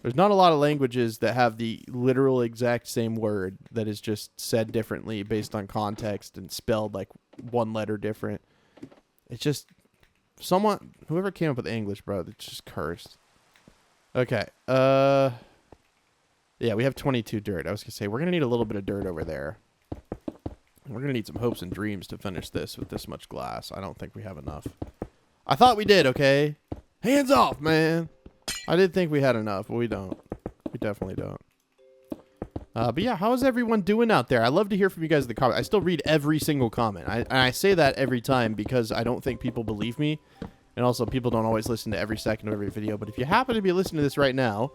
there's not a lot of languages that have the literal exact same word that is just said differently based on context and spelled like one letter different. It's just whoever came up with English, bro, it's just cursed. Okay. Yeah, we have 22 dirt. I was going to say, we're going to need a little bit of dirt over there. We're going to need some hopes and dreams to finish this with this much glass. I don't think we have enough. I thought we did, okay? Hands off, man. I did think we had enough, but we don't. We definitely don't. But yeah, how is everyone doing out there? I love to hear from you guys in the comments. I still read every single comment. I say that every time because I don't think people believe me. And also, people don't always listen to every second of every video. But if you happen to be listening to this right now,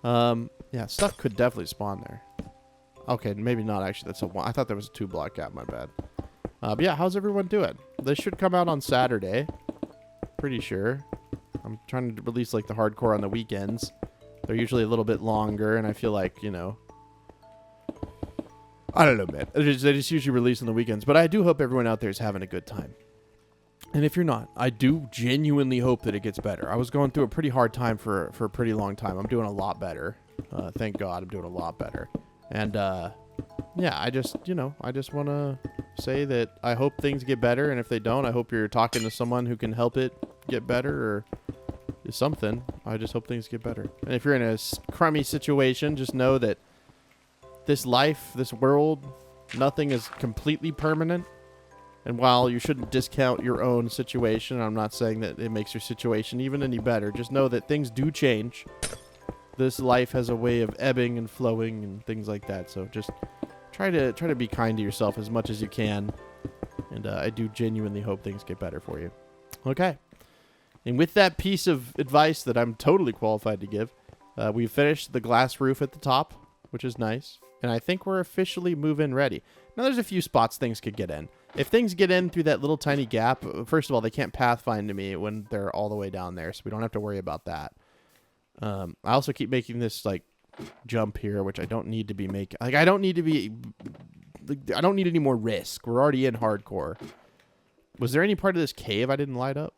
yeah, stuff could definitely spawn there. Okay, maybe not actually. That's I thought there was a 2-block gap. My bad. But yeah, how's everyone doing? This should come out on Saturday. Pretty sure. I'm trying to release like the hardcore on the weekends. They're usually a little bit longer, and I feel like, you know, I don't know, man. They just usually release on the weekends. But I do hope everyone out there is having a good time. And if you're not, I do genuinely hope that it gets better. I was going through a pretty hard time for a pretty long time. I'm doing a lot better. Thank God I'm doing a lot better. And, yeah, I just want to say that I hope things get better. And if they don't, I hope you're talking to someone who can help it get better or something. I just hope things get better. And if you're in a crummy situation, just know that this life, this world, nothing is completely permanent. And while you shouldn't discount your own situation, I'm not saying that it makes your situation even any better. Just know that things do change. This life has a way of ebbing and flowing and things like that. So just try to be kind to yourself as much as you can. And I do genuinely hope things get better for you. Okay. And with that piece of advice that I'm totally qualified to give, we've finished the glass roof at the top, which is nice. And I think we're officially move-in ready. Now, there's a few spots things could get in. If things get in through that little tiny gap, first of all, they can't pathfind to me when they're all the way down there, so we don't have to worry about that. I also keep making this, like, jump here, which I don't need to be making. Like, I don't need any more risk. We're already in hardcore. Was there any part of this cave I didn't light up?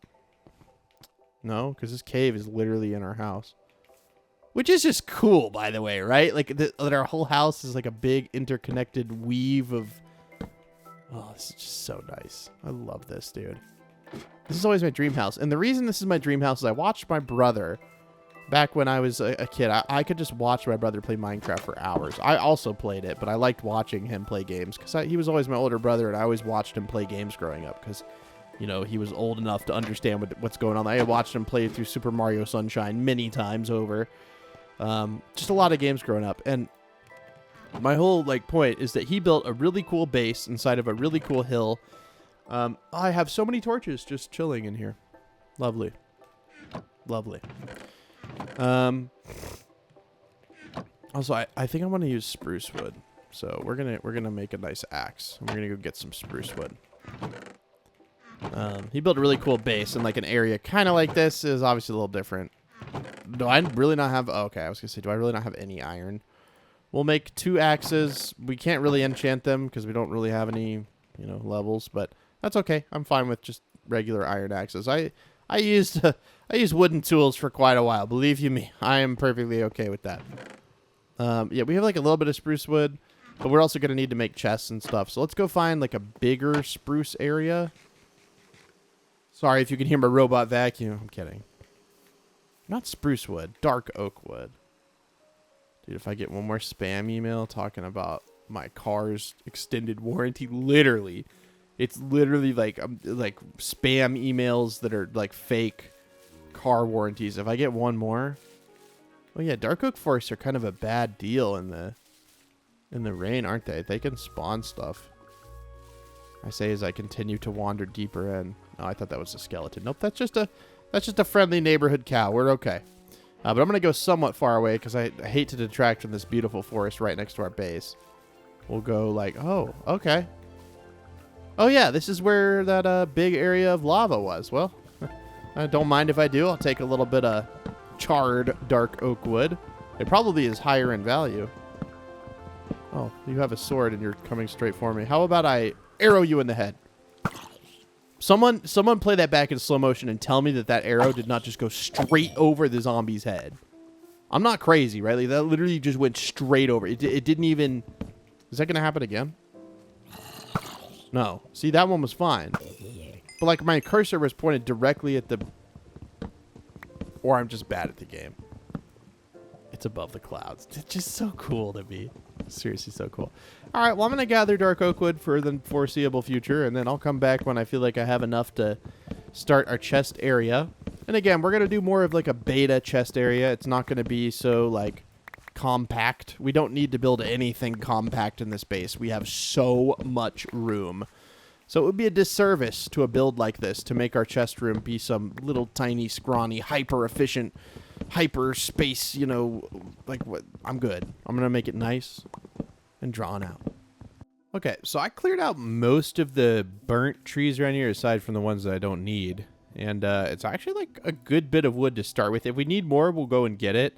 No, because this cave is literally in our house. Which is just cool, by the way, right? Like, that our whole house is like a big interconnected weave of... Oh, this is just so nice. I love this, dude. This is always my dream house. And the reason this is my dream house is I watched my brother... Back when I was a kid, I could just watch my brother play Minecraft for hours. I also played it, but I liked watching him play games because he was always my older brother, and I always watched him play games growing up because, you know, he was old enough to understand what's going on. I watched him play through Super Mario Sunshine many times over. Just a lot of games growing up. And my whole point is that he built a really cool base inside of a really cool hill. I have so many torches just chilling in here. Lovely. Lovely. Also, I think I want to use spruce wood. So we're gonna make a nice axe. And we're gonna go get some spruce wood. He built a really cool base in like an area kind of like this. Is obviously a little different. Do I really not have... Oh, okay, I was gonna say, do I really not have any iron? We'll make 2 axes. We can't really enchant them because we don't really have any, levels. But that's okay. I'm fine with just regular iron axes. I used wooden tools for quite a while. Believe you me, I am perfectly okay with that. Yeah, we have like a little bit of spruce wood, but we're also gonna need to make chests and stuff. So let's go find like a bigger spruce area. Sorry if you can hear my robot vacuum. I'm kidding. Not spruce wood, dark oak wood. Dude, if I get one more spam email talking about my car's extended warranty, literally, It's literally like spam emails that are like fake car warranties. If I get one more, oh yeah, dark oak forests are kind of a bad deal in the rain, aren't they? They can spawn stuff. I say as I continue to wander deeper in. Oh, I thought that was a skeleton. Nope, that's just a friendly neighborhood cow. We're okay. But I'm gonna go somewhat far away because I hate to detract from this beautiful forest right next to our base. We'll go like, oh, okay. Oh yeah, this is where that big area of lava was. Well, I don't mind if I do. I'll take a little bit of charred dark oak wood. It probably is higher in value. Oh, you have a sword and you're coming straight for me. How about I arrow you in the head? Someone play that back in slow motion and tell me that arrow did not just go straight over the zombie's head. I'm not crazy, right? Like, that literally just went straight over. It didn't even... Is that going to happen again? No. See, that one was fine. But, like, my cursor was pointed directly at the... Or I'm just bad at the game. It's above the clouds. It's just so cool to me. Seriously, so cool. All right, well, I'm going to gather dark oak wood for the foreseeable future, and then I'll come back when I feel like I have enough to start our chest area. And again, we're going to do more of like a beta chest area. It's not going to be so, like, compact. We don't need to build anything compact in this base. We have so much room. So it would be a disservice to a build like this to make our chest room be some little tiny, scrawny, hyper-efficient, hyper-space, you know, like what? I'm good. I'm going to make it nice and drawn out. Okay, so I cleared out most of the burnt trees around here aside from the ones that I don't need. And it's actually like a good bit of wood to start with. If we need more, we'll go and get it.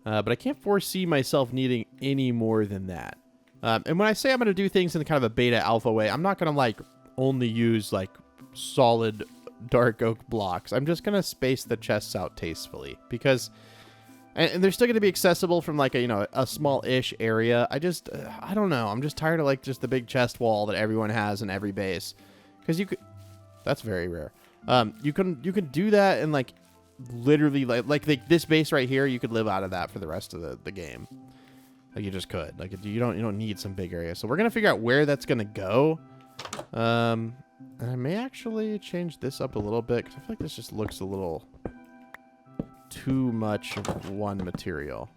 But I can't foresee myself needing any more than that. And when I say I'm going to do things in kind of a beta alpha way, I'm not going to like only use like solid dark oak blocks. I'm just going to space the chests out tastefully because, and they're still going to be accessible from like a, you know, a small-ish area. I don't know. I'm just tired of like just the big chest wall that everyone has in every base. Because you could, that's very rare. You can do that and like literally like this base right here, you could live out of that for the rest of the game. Like you just could. Like you don't need some big area. So we're gonna figure out where that's gonna go. And I may actually change this up a little bit because I feel like this just looks a little too much of one material.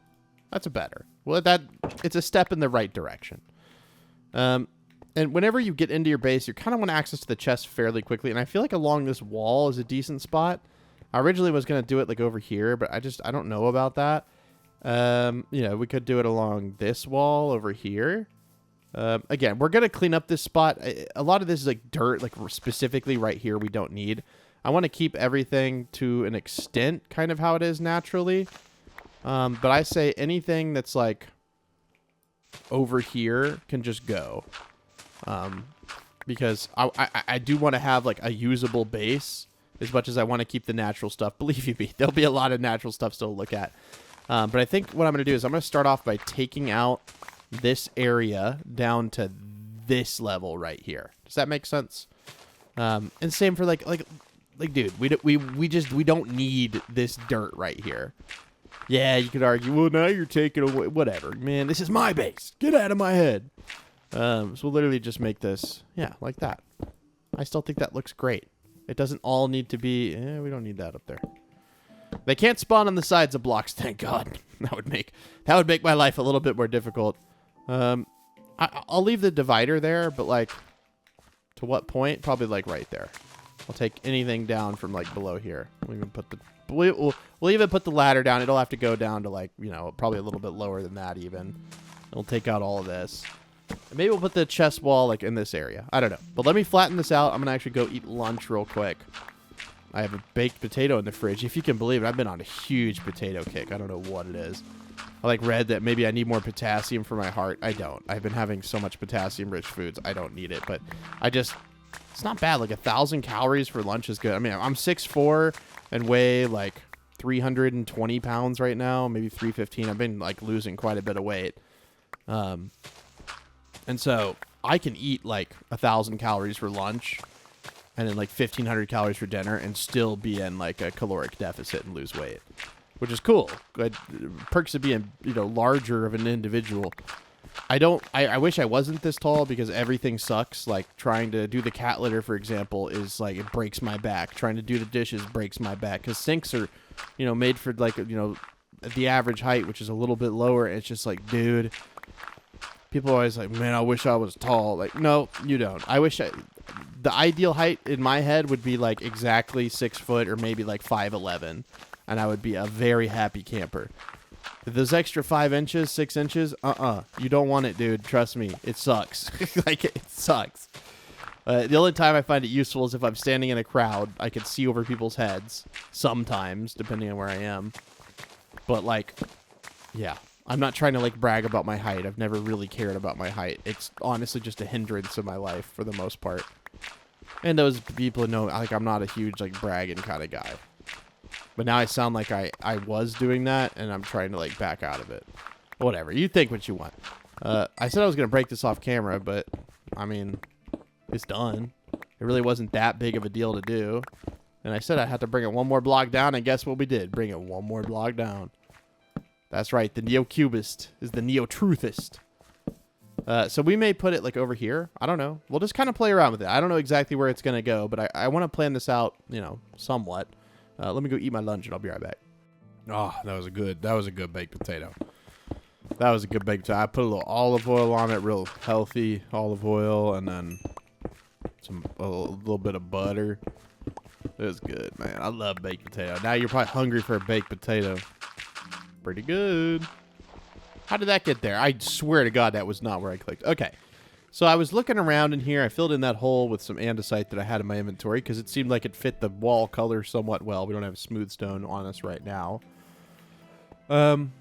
That's better. Well, it's a step in the right direction. And whenever you get into your base, you kind of want access to the chest fairly quickly. And I feel like along this wall is a decent spot. I originally was going to do it like over here, but I don't know about that. You know, we could do it along this wall over here. Again, we're going to clean up this spot. A lot of this is like dirt, like specifically right here we don't need. I want to keep everything to an extent kind of how it is naturally. But I say anything that's like over here can just go. Because I do want to have like a usable base as much as I want to keep the natural stuff. Believe you me, there'll be a lot of natural stuff still to look at. But I think what I'm going to do is I'm going to start off by taking out this area down to this level right here. Does that make sense? And same for like dude, we don't need this dirt right here. Yeah, you could argue, well, now you're taking away, whatever. Man, this is my base. Get out of my head. So we'll literally just make this, yeah, like that. I still think that looks great. It doesn't all need to be, we don't need that up there. They can't spawn on the sides of blocks, thank God. That would make my life a little bit more difficult. I'll leave the divider there, but like, to what point? Probably like right there. I'll take anything down from like below here. We'll even put the ladder down. It'll have to go down to like, you know, probably a little bit lower than that even. We'll take out all of this. Maybe we'll put the chest wall like in this area. I don't know. But let me flatten this out. I'm going to actually go eat lunch real quick. I have a baked potato in the fridge. If you can believe it, I've been on a huge potato kick. I don't know what it is. I like read that maybe I need more potassium for my heart. I don't. I've been having so much potassium-rich foods. I don't need it. But it's not bad. Like 1,000 calories for lunch is good. I mean, I'm 6'4" and weigh like 320 pounds right now. Maybe 315. I've been like losing quite a bit of weight. And so I can eat like 1,000 calories for lunch and then like 1,500 calories for dinner and still be in like a caloric deficit and lose weight, which is cool. Good perks of being, you know, larger of an individual. I wish I wasn't this tall because everything sucks. Like trying to do the cat litter, for example, is like it breaks my back. Trying to do the dishes breaks my back because sinks are, made for like, the average height, which is a little bit lower. And it's just like, dude, people are always like, man, I wish I was tall. Like, no, you don't. The ideal height in my head would be like exactly 6 foot or maybe like 5'11", and I would be a very happy camper. Those extra 5 inches, 6 inches, you don't want it, dude. Trust me, it sucks. Like, it sucks. The only time I find it useful is if I'm standing in a crowd. I can see over people's heads sometimes, depending on where I am. But, like, yeah. I'm not trying to, like, brag about my height. I've never really cared about my height. It's honestly just a hindrance in my life for the most part. And those people know, like, I'm not a huge, like, bragging kind of guy. But now I sound like I was doing that, and I'm trying to, like, back out of it. Whatever. You think what you want. I said I was going to break this off camera, but, I mean, it's done. It really wasn't that big of a deal to do. And I said I had to bring it one more block down, and guess what we did? Bring it one more block down. That's right. The neo-cubist is the neo-truthist. So we may put it, like, over here. I don't know. We'll just kind of play around with it. I don't know exactly where it's going to go, but I want to plan this out, somewhat. Let me go eat my lunch, and I'll be right back. Oh, that was a good baked potato. That was a good baked potato. I put a little olive oil on it, real healthy olive oil, and then a little bit of butter. It was good, man. I love baked potato. Now you're probably hungry for a baked potato. Pretty good. How did that get there? I swear to God that was not where I clicked. Okay. So I was looking around in here. I filled in that hole with some andesite that I had in my inventory because it seemed like it fit the wall color somewhat well. We don't have smooth stone on us right now. And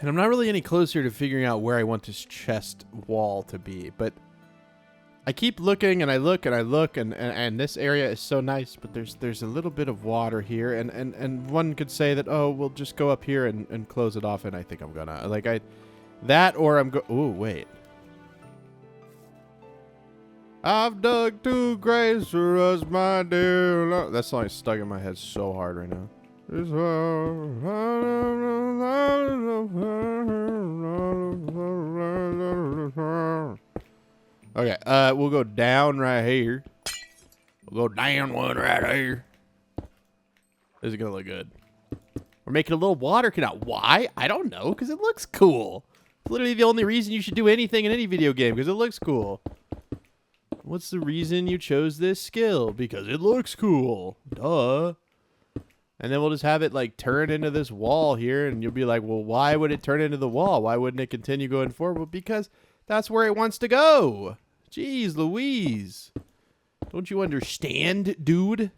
I'm not really any closer to figuring out where I want this chest wall to be. But I keep looking and I look and I look and this area is so nice. But there's a little bit of water here. And one could say that, oh, we'll just go up here and close it off. And I think I'm going to. Ooh, wait. I've dug 2 graves for us, my dear Lord. That song is stuck in my head so hard right now. Okay, we'll go down right here. We'll go down one right here. This is going to look good. We're making a little water canal. Why? I don't know, because it looks cool. It's literally the only reason you should do anything in any video game, because it looks cool. What's the reason you chose this skill? Because it looks cool. Duh. And then we'll just have it, like, turn into this wall here, and you'll be like, well, why would it turn into the wall? Why wouldn't it continue going forward? Well, because that's where it wants to go. Jeez Louise. Don't you understand, dude?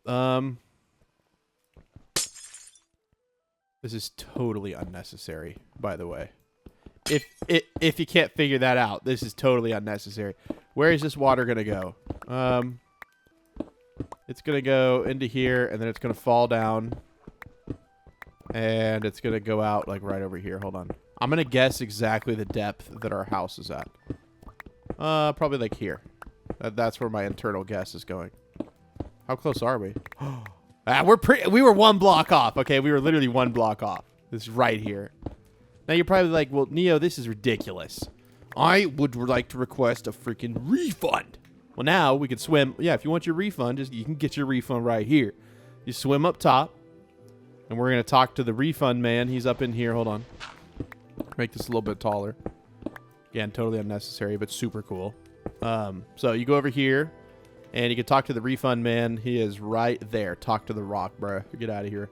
This is totally unnecessary, by the way. If you can't figure that out, this is totally unnecessary. Where is this water going to go? It's going to go into here, and then it's going to fall down. And it's going to go out, like, right over here. Hold on. I'm going to guess exactly the depth that our house is at. Probably, like, here. That's where my internal guess is going. How close are we? We were 1 block off. Okay, we were literally 1 block off. This is right here. Now you're probably like, well, Neo, this is ridiculous. I would like to request a freaking refund. Well, now we can swim. Yeah, if you want your refund, you can get your refund right here. You swim up top, and we're going to talk to the refund man. He's up in here. Hold on. Make this a little bit taller. Again, totally unnecessary, but super cool. So you go over here, and you can talk to the refund man. He is right there. Talk to the rock, bro. Get out of here.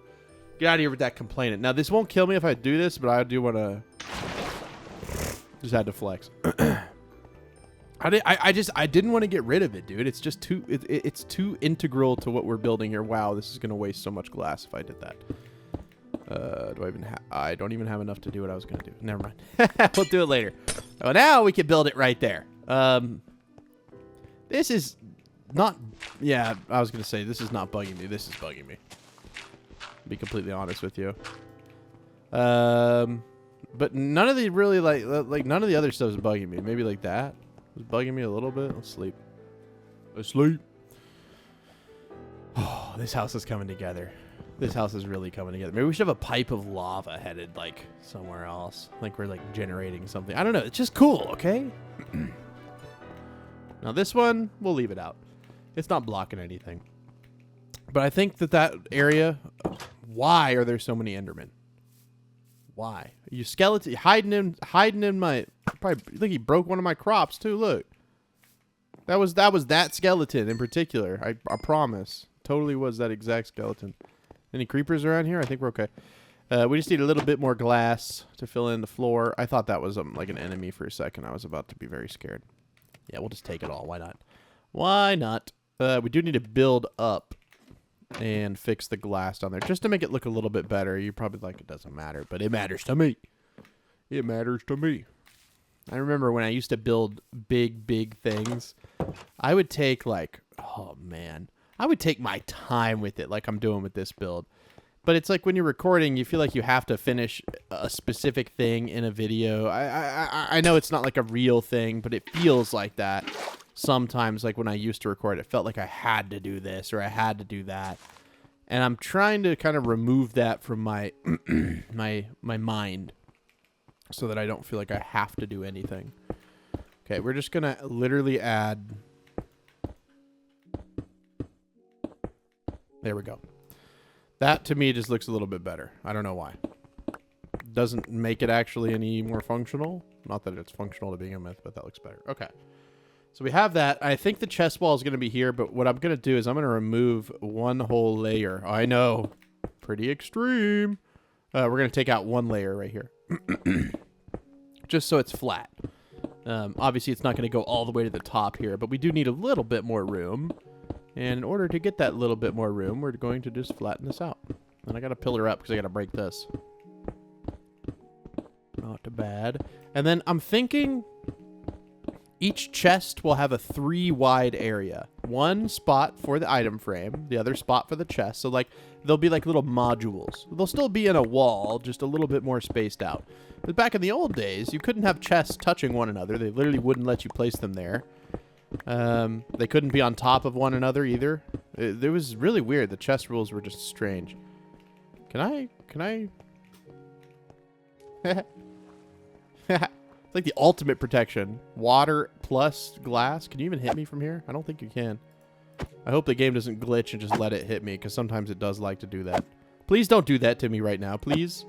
Get out of here with that complainant. Now, this won't kill me if I do this, but I do want to... Just had to flex. I didn't want to get rid of it, dude. It's just too... It's too integral to what we're building here. Wow, this is going to waste so much glass if I did that. Do I even have... I don't even have enough to do what I was going to do. Never mind. We'll do it later. Oh, now we can build it right there. This is not... Yeah, I was going to say, this is not bugging me. This is bugging me. Be completely honest with you. But none of the really like none of the other stuff is bugging me. Maybe like that was bugging me a little bit. Let's sleep. Let's sleep. Oh, this house is coming together. This house is really coming together. Maybe we should have a pipe of lava headed like somewhere else. Like we're like generating something. I don't know. It's just cool, okay? Now this one, we'll leave it out. It's not blocking anything. But I think that area, why are there so many Endermen? Why? You skeleton hiding in my, probably think he broke one of my crops too, look. That was that skeleton in particular. I promise. Totally was that exact skeleton. Any creepers around here? I think we're okay. We just need a little bit more glass to fill in the floor. I thought that was like an enemy for a second. I was about to be very scared. Yeah, we'll just take it all. Why not? Why not? We do need to build up and fix the glass down there just to make it look a little bit better. You're probably like, it doesn't matter, but it matters to me. It matters to me. I remember when I used to build big things, I would take like, oh man, I would take my time with it like I'm doing with this build. But it's like when you're recording, you feel like you have to finish a specific thing in a video. I know it's not like a real thing, but it feels like that sometimes. Like when I used to record, it felt like I had to do this or I had to do that. And I'm trying to kind of remove that from my my mind so that I don't feel like I have to do anything. Okay, we're just going to literally add... There we go. That, to me, just looks a little bit better. I don't know why. Doesn't make it actually any more functional. Not that it's functional to begin with, but that looks better. Okay. So we have that. I think the chest wall is going to be here, but what I'm going to do is I'm going to remove one whole layer. I know. Pretty extreme. We're going to take out one layer right here. Just so it's flat. Obviously, it's not going to go all the way to the top here, but we do need a little bit more room. And in order to get that little bit more room, we're going to just flatten this out. And I got to pillar up because I got to break this. Not too bad. And then I'm thinking each chest will have a 3 wide area. One spot for the item frame, the other spot for the chest. So like they'll be like little modules. They'll still be in a wall, just a little bit more spaced out. But back in the old days, you couldn't have chests touching one another. They literally wouldn't let you place them there. They couldn't be on top of one another either. It was really weird. The chest rules were just strange. Can I? It's like the ultimate protection. Water plus glass. Can you even hit me from here? I don't think you can. I hope the game doesn't glitch and just let it hit me, because sometimes it does like to do that. Please don't do that to me right now. Please.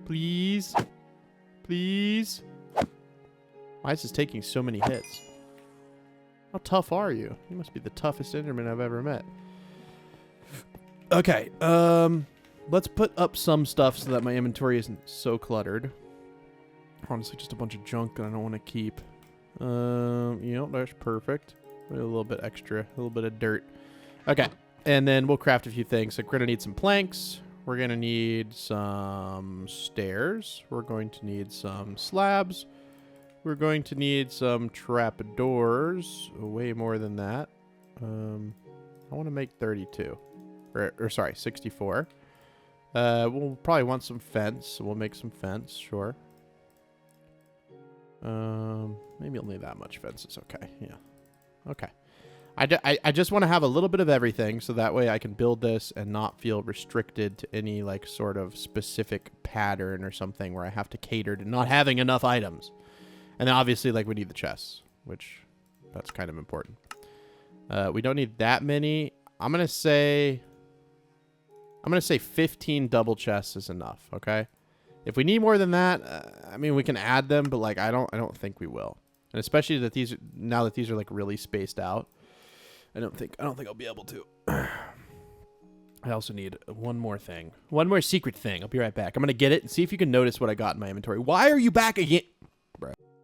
Please. Please. Why is this taking so many hits? How tough are you? You must be the toughest Enderman I've ever met. Okay, let's put up some stuff so that my inventory isn't so cluttered. Honestly, just a bunch of junk that I don't want to keep. That's perfect. A little bit extra, a little bit of dirt. Okay, and then we'll craft a few things. So we're gonna need some planks. We're gonna need some stairs. We're going to need some slabs. We're going to need some trapdoors. Way more than that. I want to make 32. Or sorry, 64. We'll probably want some fence. So we'll make some fence, sure. Maybe only that much fence is okay. Yeah. Okay. I just want to have a little bit of everything so that way I can build this and not feel restricted to any like sort of specific pattern or something where I have to cater to not having enough items. And then obviously, like, we need the chests, which that's kind of important. We don't need that many. I'm gonna say 15 double chests is enough. Okay. If we need more than that, I mean, we can add them, but like, I don't think we will. And especially that now that these are like really spaced out, I don't think I'll be able to. I also need one more thing, one more secret thing. I'll be right back. I'm gonna get it and see if you can notice what I got in my inventory. Why are you back again?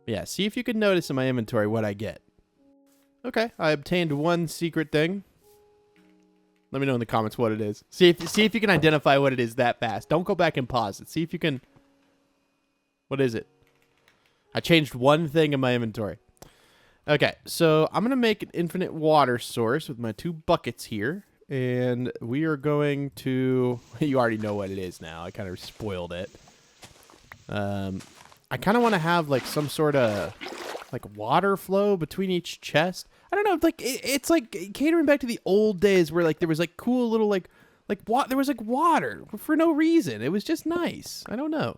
Yeah, see if you can notice in my inventory what I get. Okay, I obtained one secret thing. Let me know in the comments what it is. See if you can identify what it is that fast. Don't go back and pause it. See if you can... What is it? I changed one thing in my inventory. Okay, so I'm going to make an infinite water source with my 2 buckets here. And we are going to... You already know what it is now. I kind of spoiled it. I kind of want to have like some sort of like water flow between each chest. I don't know, like it's like catering back to the old days where like there was like cool little like Like there was like water for no reason. It was just nice. I don't know.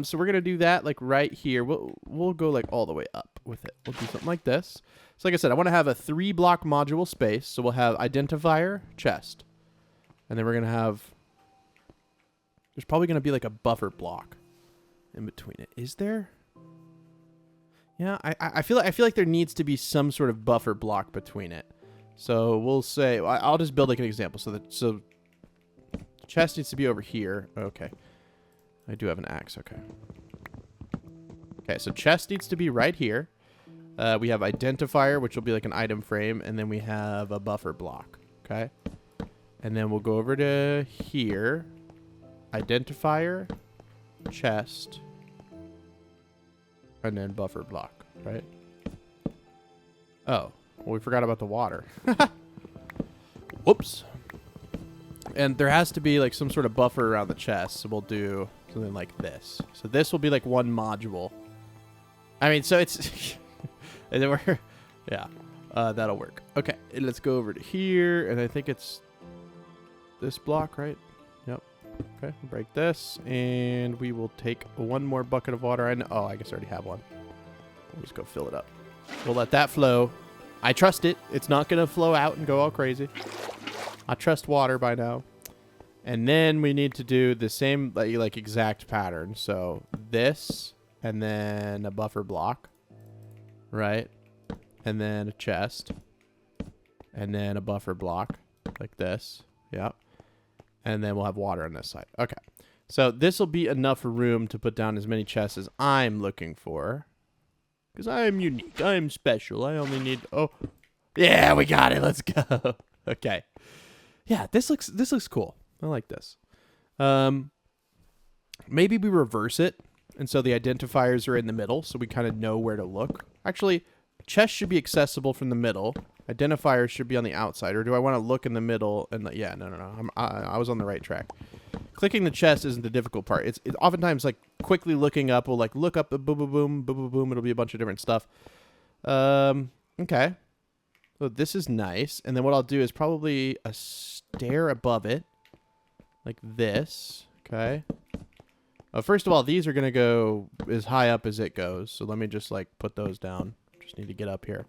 So we're gonna do that like right here. We'll go like all the way up with it. We'll do something like this. So like I said, I want to have a 3-block module space. So we'll have identifier, chest, and then we're gonna have. There's probably gonna be like a buffer block in between it. Is there? Yeah, I feel like there needs to be some sort of buffer block between it. So we'll say I'll just build like an example. So chest needs to be over here. Okay. I do have an axe. Okay. Okay, so chest needs to be right here. We have identifier, which will be like an item frame, and then we have a buffer block. Okay. And then we'll go over to here. Identifier, chest, and then buffer block, right? Oh, well, we forgot about the water. Whoops. And there has to be like some sort of buffer around the chest, so we'll do something like this. So this will be like one module. I mean, so it's yeah, that'll work. Okay, let's go over to here, and I think it's this block, right? Yep. Okay, break this, and we will take one more bucket of water. Oh, I guess I already have one. We'll just go fill it up. We'll let that flow. I trust it. It's not going to flow out and go all crazy. I trust water by now. And then we need to do the same like exact pattern. So this, and then a buffer block, right? And then a chest, and then a buffer block like this. Yep. And then we'll have water on this side. Okay. So this will be enough room to put down as many chests as I'm looking for. Because I am unique. I am special. I only need... Oh. Yeah, we got it. Let's go. Okay. Yeah, this looks cool. I like this. Maybe we reverse it. And so the identifiers are in the middle. So we kind of know where to look. Actually, chest should be accessible from the middle. Identifiers should be on the outside. Or do I want to look in the middle? And yeah, no. I was on the right track. Clicking the chest isn't the difficult part. It's oftentimes like quickly looking up. We'll like look up the boom, boom, boom, boom, boom, boom. It'll be a bunch of different stuff. Okay. So this is nice. And then what I'll do is probably a stair above it. Like this. Okay. First of all, these are going to go as high up as it goes. So let me just like put those down. Just need to get up here.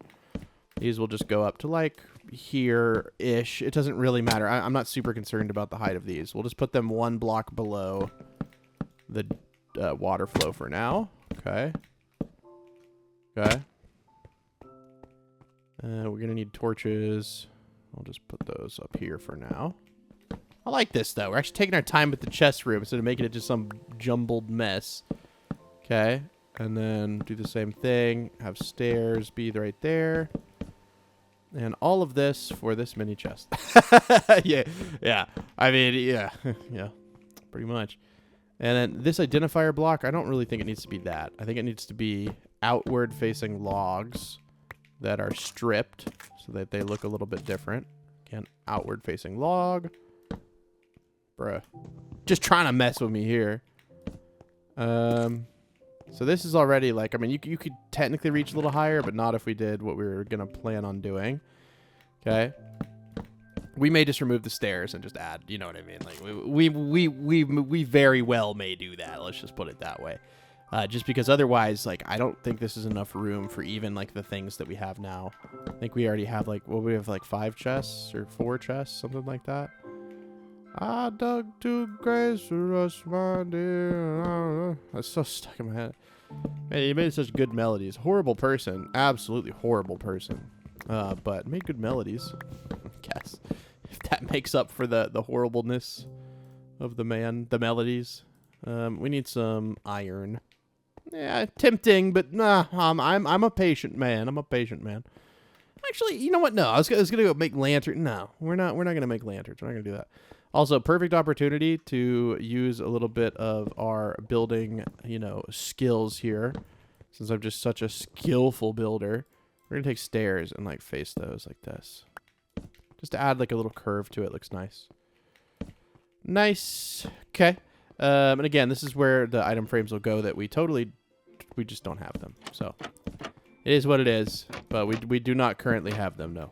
These will just go up to like here-ish. It doesn't really matter. I'm not super concerned about the height of these. We'll just put them one block below the water flow for now. Okay. Okay. We're going to need torches. I'll just put those up here for now. I like this, though. We're actually taking our time with the chest room instead of making it just some jumbled mess. Okay. And then do the same thing. Have stairs be right there. And all of this for this mini chest. Yeah. I mean, yeah. Yeah, pretty much. And then this identifier block, I don't really think it needs to be that. I think it needs to be outward-facing logs that are stripped so that they look a little bit different. Again, outward-facing log. Bruh. Just trying to mess with me here. So this is already like, I mean, you could technically reach a little higher, but not if we did what we were going to plan on doing. Okay. We may just remove the stairs and just add, you know what I mean? Like we very well may do that. Let's just put it that way. Just because otherwise, like, I don't think this is enough room for even like the things that we have now. I think we already have like, well, we have like 5 chests or 4 chests, something like that. I dug too grace for us, my dear. That's so stuck in my head. Man, he made such good melodies. Horrible person. Absolutely horrible person. But made good melodies. I guess. If that makes up for the horribleness of the man, the melodies. We need some iron. Yeah, tempting, but nah, I'm a patient man. I'm a patient man. Actually, you know what? No, I was gonna go make lantern. No, we're not gonna make lanterns. We're not gonna do that. Also, perfect opportunity to use a little bit of our building, you know, skills here. Since I'm just such a skillful builder, we're gonna take stairs and like face those like this, just to add like a little curve to it. Looks nice. Nice. Okay. And again, this is where the item frames will go that we just don't have them. So it is what it is, but we do not currently have them, no.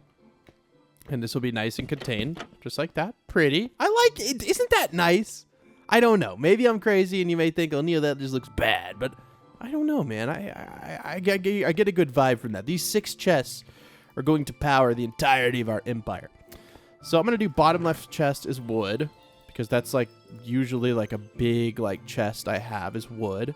And this will be nice and contained, just like that. Pretty. I like it. Isn't that nice? I don't know. Maybe I'm crazy, and you may think, "Oh, Neil, that just looks bad." But I don't know, man. I get a good vibe from that. These 6 chests are going to power the entirety of our empire. So I'm gonna do bottom left chest is wood, because that's like usually like a big like chest I have is wood.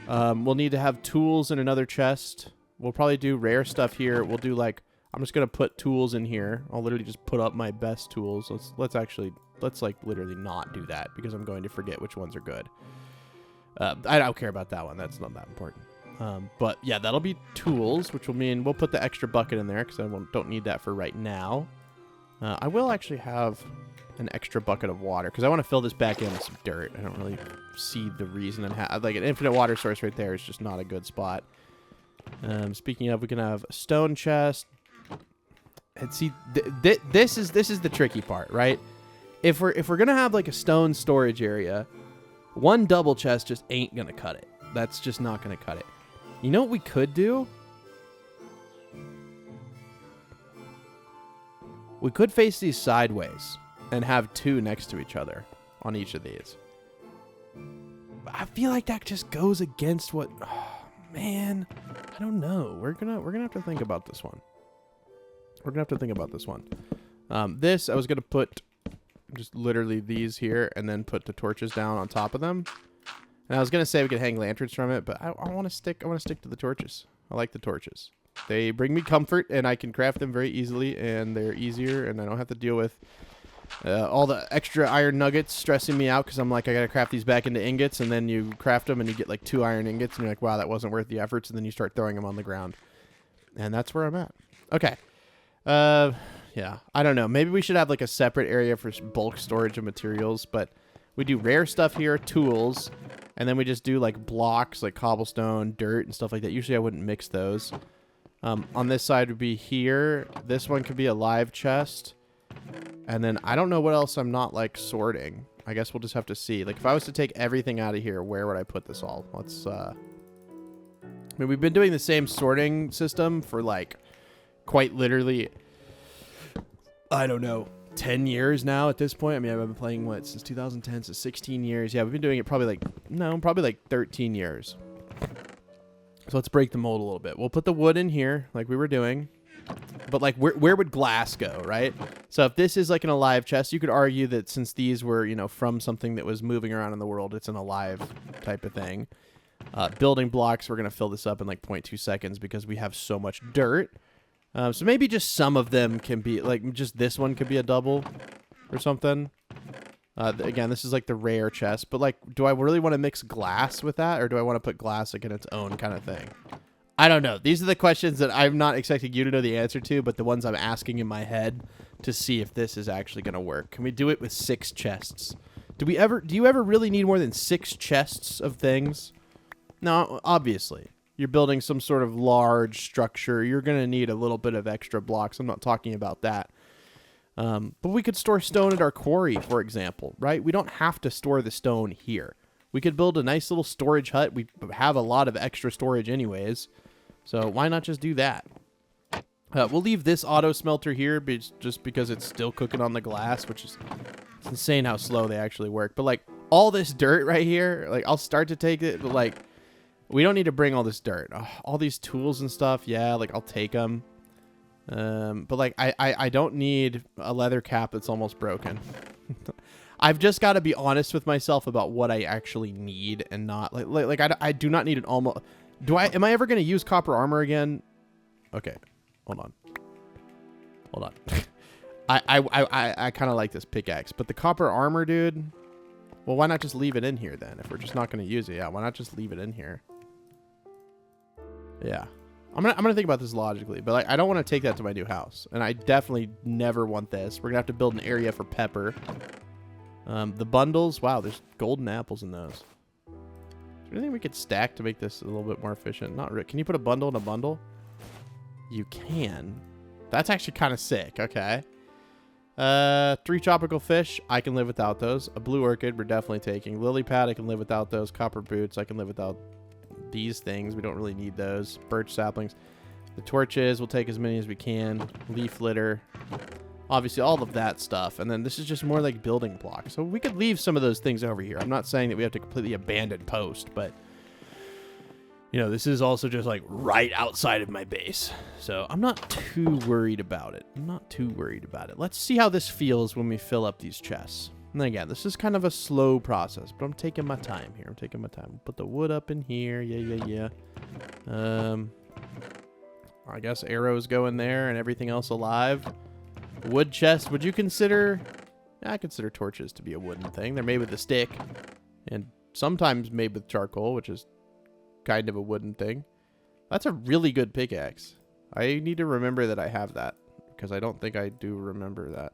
We'll need to have tools in another chest. We'll probably do rare stuff here. We'll do like, I'm just gonna put tools in here. I'll literally just put up my best tools. Let's like literally not do that because I'm going to forget which ones are good. I don't care about that one. That's not that important. But yeah, that'll be tools, which will mean we'll put the extra bucket in there because I don't need that for right now. I will actually have an extra bucket of water because I want to fill this back in with some dirt. I don't really see the reason and like an infinite water source right there is just not a good spot. Speaking of, we can have a stone chest. And see, this is the tricky part, right? If we're gonna have like a stone storage area, one double chest just ain't gonna cut it. That's just not gonna cut it. You know what we could do? We could face these sideways and have 2 next to each other on each of these. But I feel like that just goes against what. Oh, man, I don't know. We're gonna have to think about this one. This I was gonna put just literally these here and then put the torches down on top of them. And I was gonna say we could hang lanterns from it, but I want to stick to the torches. I like the torches. They bring me comfort, and I can craft them very easily, and they're easier, and I don't have to deal with all the extra iron nuggets stressing me out because I'm like, I gotta craft these back into ingots, and then you craft them and you get like 2 iron ingots, and you're like, wow, that wasn't worth the efforts, and then you start throwing them on the ground. And that's where I'm at. Okay. Yeah, I don't know. Maybe we should have like a separate area for bulk storage of materials, but we do rare stuff here, tools, and then we just do like blocks, like cobblestone, dirt, and stuff like that. Usually I wouldn't mix those. On this side would be here. This one could be a live chest. And then I don't know what else I'm not like sorting. I guess we'll just have to see. Like if I was to take everything out of here, where would I put this all? Let's, I mean, we've been doing the same sorting system for like quite literally, I don't know, 10 years now at this point. I mean, I've been playing what, since 2010, so 16 years. Yeah, we've been doing it probably like 13 years. So let's break the mold a little bit. We'll put the wood in here like we were doing. But like where would glass go, right? So if this is like an alive chest, you could argue that since these were, you know, from something that was moving around in the world, it's an alive type of thing. Building blocks, we're going to fill this up in like 0.2 seconds because we have so much dirt. So maybe just some of them can be, like just this one could be a double or something. Again, this is like the rare chest, but like, do I really want to mix glass with that, or do I want to put glass like in its own kind of thing? I don't know. These are the questions that I'm not expecting you to know the answer to, but the ones I'm asking in my head to see if this is actually going to work. Can we do it with 6 chests? Do you ever really need more than 6 chests of things? No, obviously. You're building some sort of large structure. You're going to need a little bit of extra blocks. I'm not talking about that. But we could store stone at our quarry, for example, right? We don't have to store the stone here. We could build a nice little storage hut. We have a lot of extra storage anyways. So why not just do that? We'll leave this auto smelter here just because it's still cooking on the glass, which is it's insane how slow they actually work. But like all this dirt right here, like I'll start to take it, but like we don't need to bring all this dirt. All these tools and stuff, yeah, like I'll take them. But like I don't need a leather cap that's almost broken. I've just got to be honest with myself about what I actually need and not like I do not need an almost. Am I ever going to use copper armor again? Okay, hold on. I kind of like this pickaxe, but the copper armor, dude. Well, why not just leave it in here then? If we're just not going to use it, yeah, why not just leave it in here? Yeah. I'm gonna think about this logically, but like I don't want to take that to my new house, and I definitely never want this. We're gonna have to build an area for pepper. The bundles, wow, there's golden apples in those. Is there anything we could stack to make this a little bit more efficient? Not really. Can you put a bundle in a bundle? You can. That's actually kind of sick. Okay. 3 tropical fish, I can live without those. A blue orchid, we're definitely taking. Lily pad, I can live without those. Copper boots, I can live without these things. We don't really need those. Birch saplings. The torches, we'll take as many as we can. Leaf litter. Obviously, all of that stuff. And then this is just more like building blocks. So we could leave some of those things over here. I'm not saying that we have to completely abandon post, but, you know, this is also just like right outside of my base. So I'm not too worried about it. Let's see how this feels when we fill up these chests. And again, this is kind of a slow process, but I'm taking my time here. Put the wood up in here. Yeah. I guess arrows go in there and everything else alive. Wood chest, would you consider... I consider torches to be a wooden thing. They're made with a stick and sometimes made with charcoal, which is kind of a wooden thing. That's a really good pickaxe. I need to remember that I have that because I don't think I do remember that.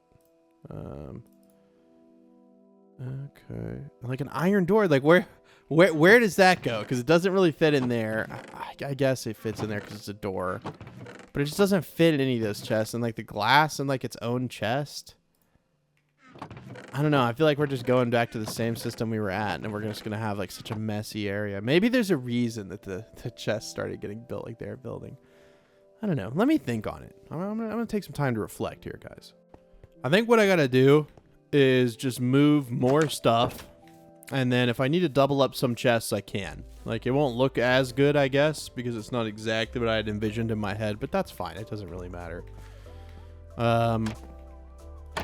Okay. Like an iron door. Like where does that go? Because it doesn't really fit in there. I guess it fits in there because it's a door. But it just doesn't fit in any of those chests. And like the glass in like its own chest. I don't know. I feel like we're just going back to the same system we were at. And we're just going to have like such a messy area. Maybe there's a reason that the chests started getting built like they're building. I don't know. Let me think on it. I'm going to take some time to reflect here, guys. I think what I got to do is just move more stuff. And then if I need to double up some chests, I can. Like, it won't look as good, I guess, because it's not exactly what I had envisioned in my head, but that's fine. It doesn't really matter. I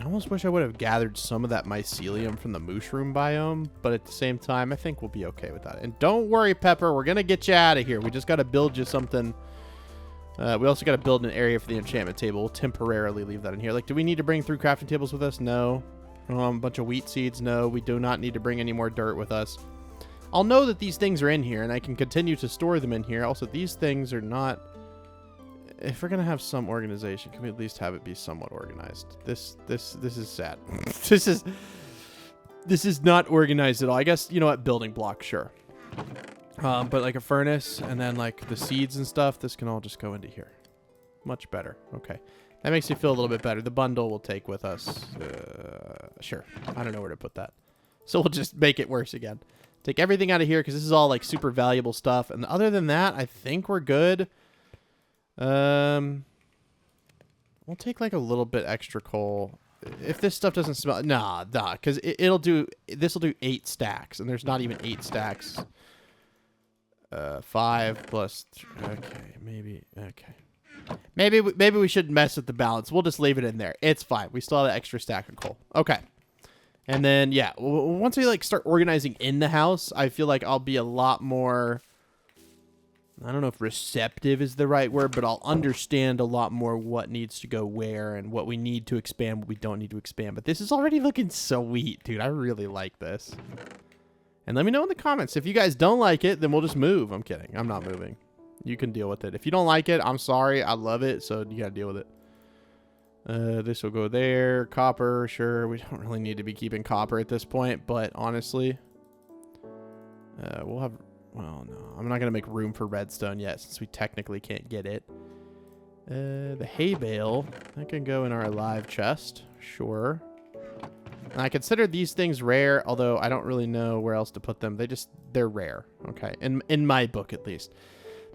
almost wish I would have gathered some of that mycelium from the mushroom biome, but at the same time, I think we'll be okay with that. And don't worry, Pepper, we're going to get you out of here. We just got to build you something. We also got to build an area for the enchantment table. We'll temporarily leave that in here. Like, do we need to bring 3 crafting tables with us? No. A bunch of wheat seeds? No. We do not need to bring any more dirt with us. I'll know that these things are in here, and I can continue to store them in here. Also, these things are not... If we're going to have some organization, can we at least have it be somewhat organized? This is sad. This is not organized at all. I guess, you know what? Building blocks, sure. But like a furnace and then like the seeds and stuff, this can all just go into here. Much better. Okay. That makes me feel a little bit better. The bundle we'll take with us. Sure. I don't know where to put that. So we'll just make it worse again. Take everything out of here because this is all like super valuable stuff. And other than that, I think we're good. We'll take like a little bit extra coal. If this stuff doesn't smell, nah, because it'll do. This will do 8 stacks, and there's not even 8 stacks. 5 plus. Okay, maybe. Okay, maybe we shouldn't mess with the balance. We'll just leave it in there. It's fine. We still have an extra stack of coal. Okay. And then, yeah, once we like start organizing in the house, I feel like I'll be a lot more, I don't know if receptive is the right word, but I'll understand a lot more what needs to go where and what we need to expand, what we don't need to expand. But this is already looking sweet, dude. I really like this. And let me know in the comments. If you guys don't like it, then we'll just move. I'm kidding. I'm not moving. You can deal with it. If you don't like it, I'm sorry. I love it, so you got to deal with it. This will go there. Copper, sure. We don't really need to be keeping copper at this point, but honestly, we'll have... Well, no. I'm not going to make room for redstone yet since we technically can't get it. The hay bale, that can go in our alive chest. Sure. And I consider these things rare, although I don't really know where else to put them. They're rare. Okay. In my book, at least.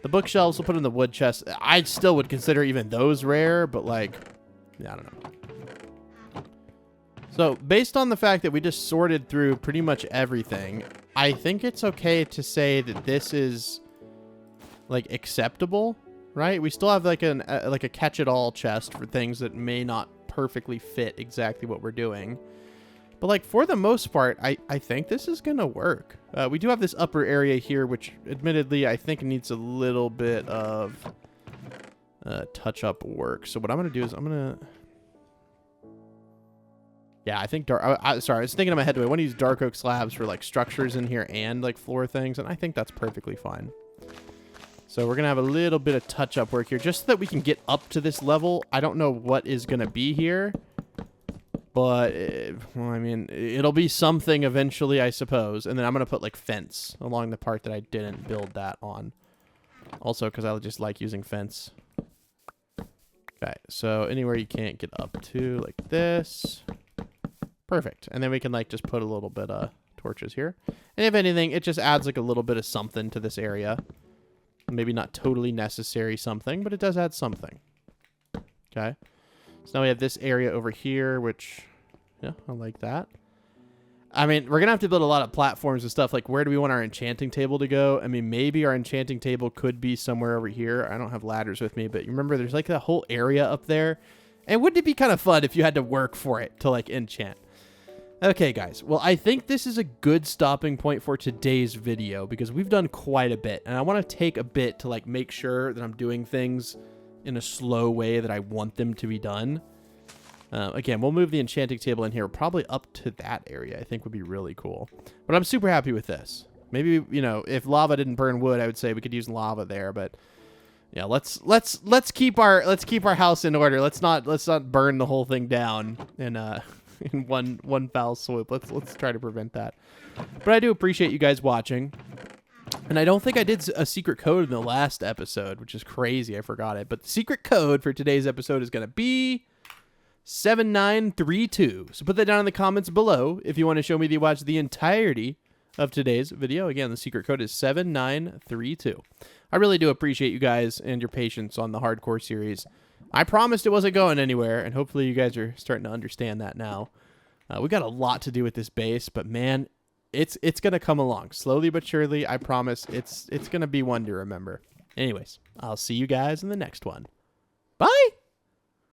The bookshelves we'll put in the wood chest. I still would consider even those rare, but like... Yeah, I don't know. So, based on the fact that we just sorted through pretty much everything, I think it's okay to say that this is, like, acceptable, right? We still have, like, a catch-it-all chest for things that may not perfectly fit exactly what we're doing. But, like, for the most part, I think this is going to work. We do have this upper area here, which, admittedly, I think needs a little bit of... touch-up work. So what I'm going to do is I'm going to... Yeah, I think... Sorry, I was thinking in my head, do I want to use dark oak slabs for, like, structures in here and, like, floor things? And I think that's perfectly fine. So we're going to have a little bit of touch-up work here, just so that we can get up to this level. I don't know what is going to be here. But, well, I mean, it'll be something eventually, I suppose. And then I'm going to put, like, fence along the part that I didn't build that on. Also, because I just like using fence. Okay, so anywhere you can't get up to, like this. Perfect. And then we can, like, just put a little bit of torches here. And if anything, it just adds, like, a little bit of something to this area. Maybe not totally necessary something, but it does add something. Okay. So now we have this area over here, which, yeah, I like that. I mean, we're going to have to build a lot of platforms and stuff. Like, where do we want our enchanting table to go? I mean, maybe our enchanting table could be somewhere over here. I don't have ladders with me, but you remember there's like that whole area up there. And wouldn't it be kind of fun if you had to work for it to like enchant? Okay, guys. Well, I think this is a good stopping point for today's video because we've done quite a bit. And I want to take a bit to like make sure that I'm doing things in a slow way that I want them to be done. Again, we'll move the enchanting table in here, probably up to that area. I think would be really cool. But I'm super happy with this. Maybe, you know, if lava didn't burn wood, I would say we could use lava there. But yeah, let's keep our house in order. Let's not burn the whole thing down in one foul swoop. Let's try to prevent that. But I do appreciate you guys watching. And I don't think I did a secret code in the last episode, which is crazy. I forgot it. But the secret code for today's episode is going to be 7932. So put that down in the comments below if you want to show me to watch the entirety of today's video. Again, the secret code is 7932. I really do appreciate you guys and your patience on the hardcore series. I promised it wasn't going anywhere, and hopefully you guys are starting to understand that now. We got a lot to do with this base, but man, it's going to come along slowly but surely. I promise it's going to be one to remember. Anyways, I'll see you guys in the next one. Bye!